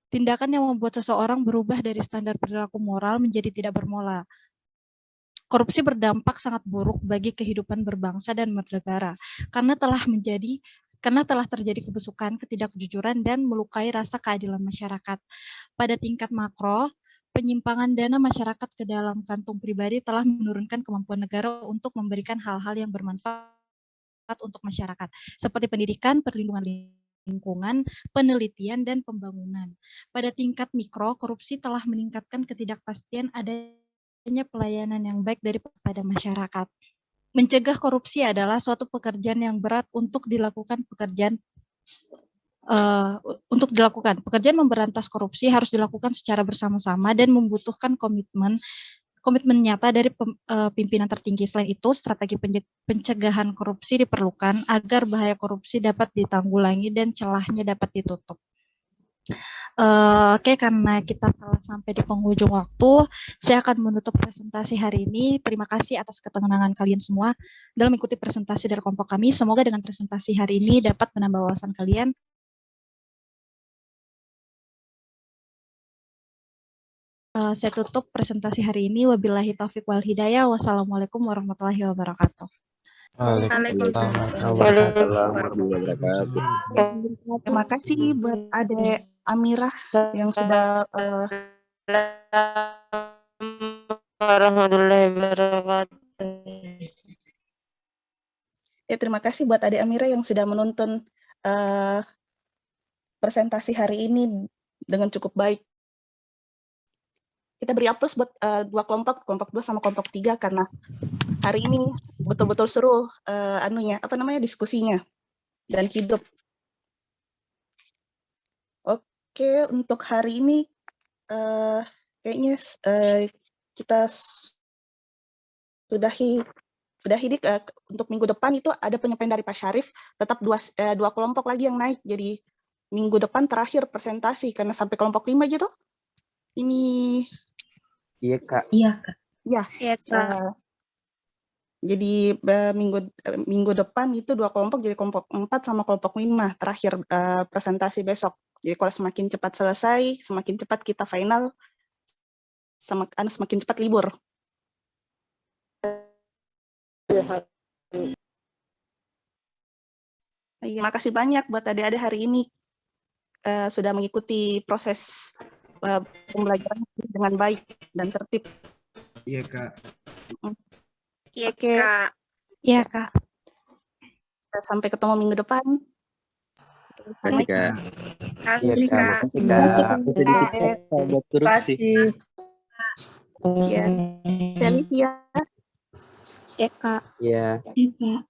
tindakan yang membuat seseorang berubah dari standar perilaku moral menjadi tidak bermoral. Korupsi berdampak sangat buruk bagi kehidupan berbangsa dan bernegara karena telah terjadi kebusukan, ketidakjujuran, dan melukai rasa keadilan masyarakat. Pada tingkat makro, penyimpangan dana masyarakat ke dalam kantung pribadi telah menurunkan kemampuan negara untuk memberikan hal-hal yang bermanfaat untuk masyarakat, seperti pendidikan, perlindungan lingkungan, penelitian, dan pembangunan. Pada tingkat mikro, korupsi telah meningkatkan ketidakpastian adanya pelayanan yang baik daripada masyarakat. Mencegah korupsi adalah suatu pekerjaan yang berat untuk dilakukan. Pekerjaan memberantas korupsi harus dilakukan secara bersama-sama dan membutuhkan komitmen nyata dari pimpinan tertinggi. Selain itu, strategi pencegahan korupsi diperlukan agar bahaya korupsi dapat ditanggulangi dan celahnya dapat ditutup. Oke, karena kita telah sampai di penghujung waktu, saya akan menutup presentasi hari ini. Terima kasih atas ketenangan kalian semua dalam mengikuti presentasi dari kelompok kami. Semoga dengan presentasi hari ini dapat menambah wawasan kalian. Saya tutup presentasi hari ini. Wabillahi taufiq wal hidayah. Wassalamualaikum warahmatullahi wabarakatuh. Terima kasih buat Adik Amirah yang sudah warahmatullahi wabarakatuh. Ya, terima kasih buat Adik Amira yang sudah menonton presentasi hari ini dengan cukup baik. Kita beri aplaus buat dua kelompok 2 sama kelompok 3 karena hari ini betul-betul seru diskusinya dan hidup. Oke, untuk hari ini kayaknya kita sudahi untuk minggu depan itu ada penyampaian dari Pak Syarif, tetap dua kelompok lagi yang naik, jadi minggu depan terakhir presentasi karena sampai kelompok 5 aja tuh. Ini Iya, Kak. Iya, Kak. ya. Iya, Kak. Jadi minggu depan itu dua kelompok, jadi kelompok 4 sama kelompok 5 terakhir presentasi besok. Jadi kalau semakin cepat selesai, semakin cepat kita final, semakin cepat libur. Terima kasih banyak buat adik-adik hari ini sudah mengikuti proses pembelajaran dengan baik dan tertib. Iya, Kak. Iya, Oke. Kak. Iya, Kak. Sampai ketemu minggu depan. Makasih, Kak. Makasih, Iya, Kak. Kak. Makasih, Kak. Buat korupsi. Ya, Selivia. Ya, Kak. Iya. Iya, Kak.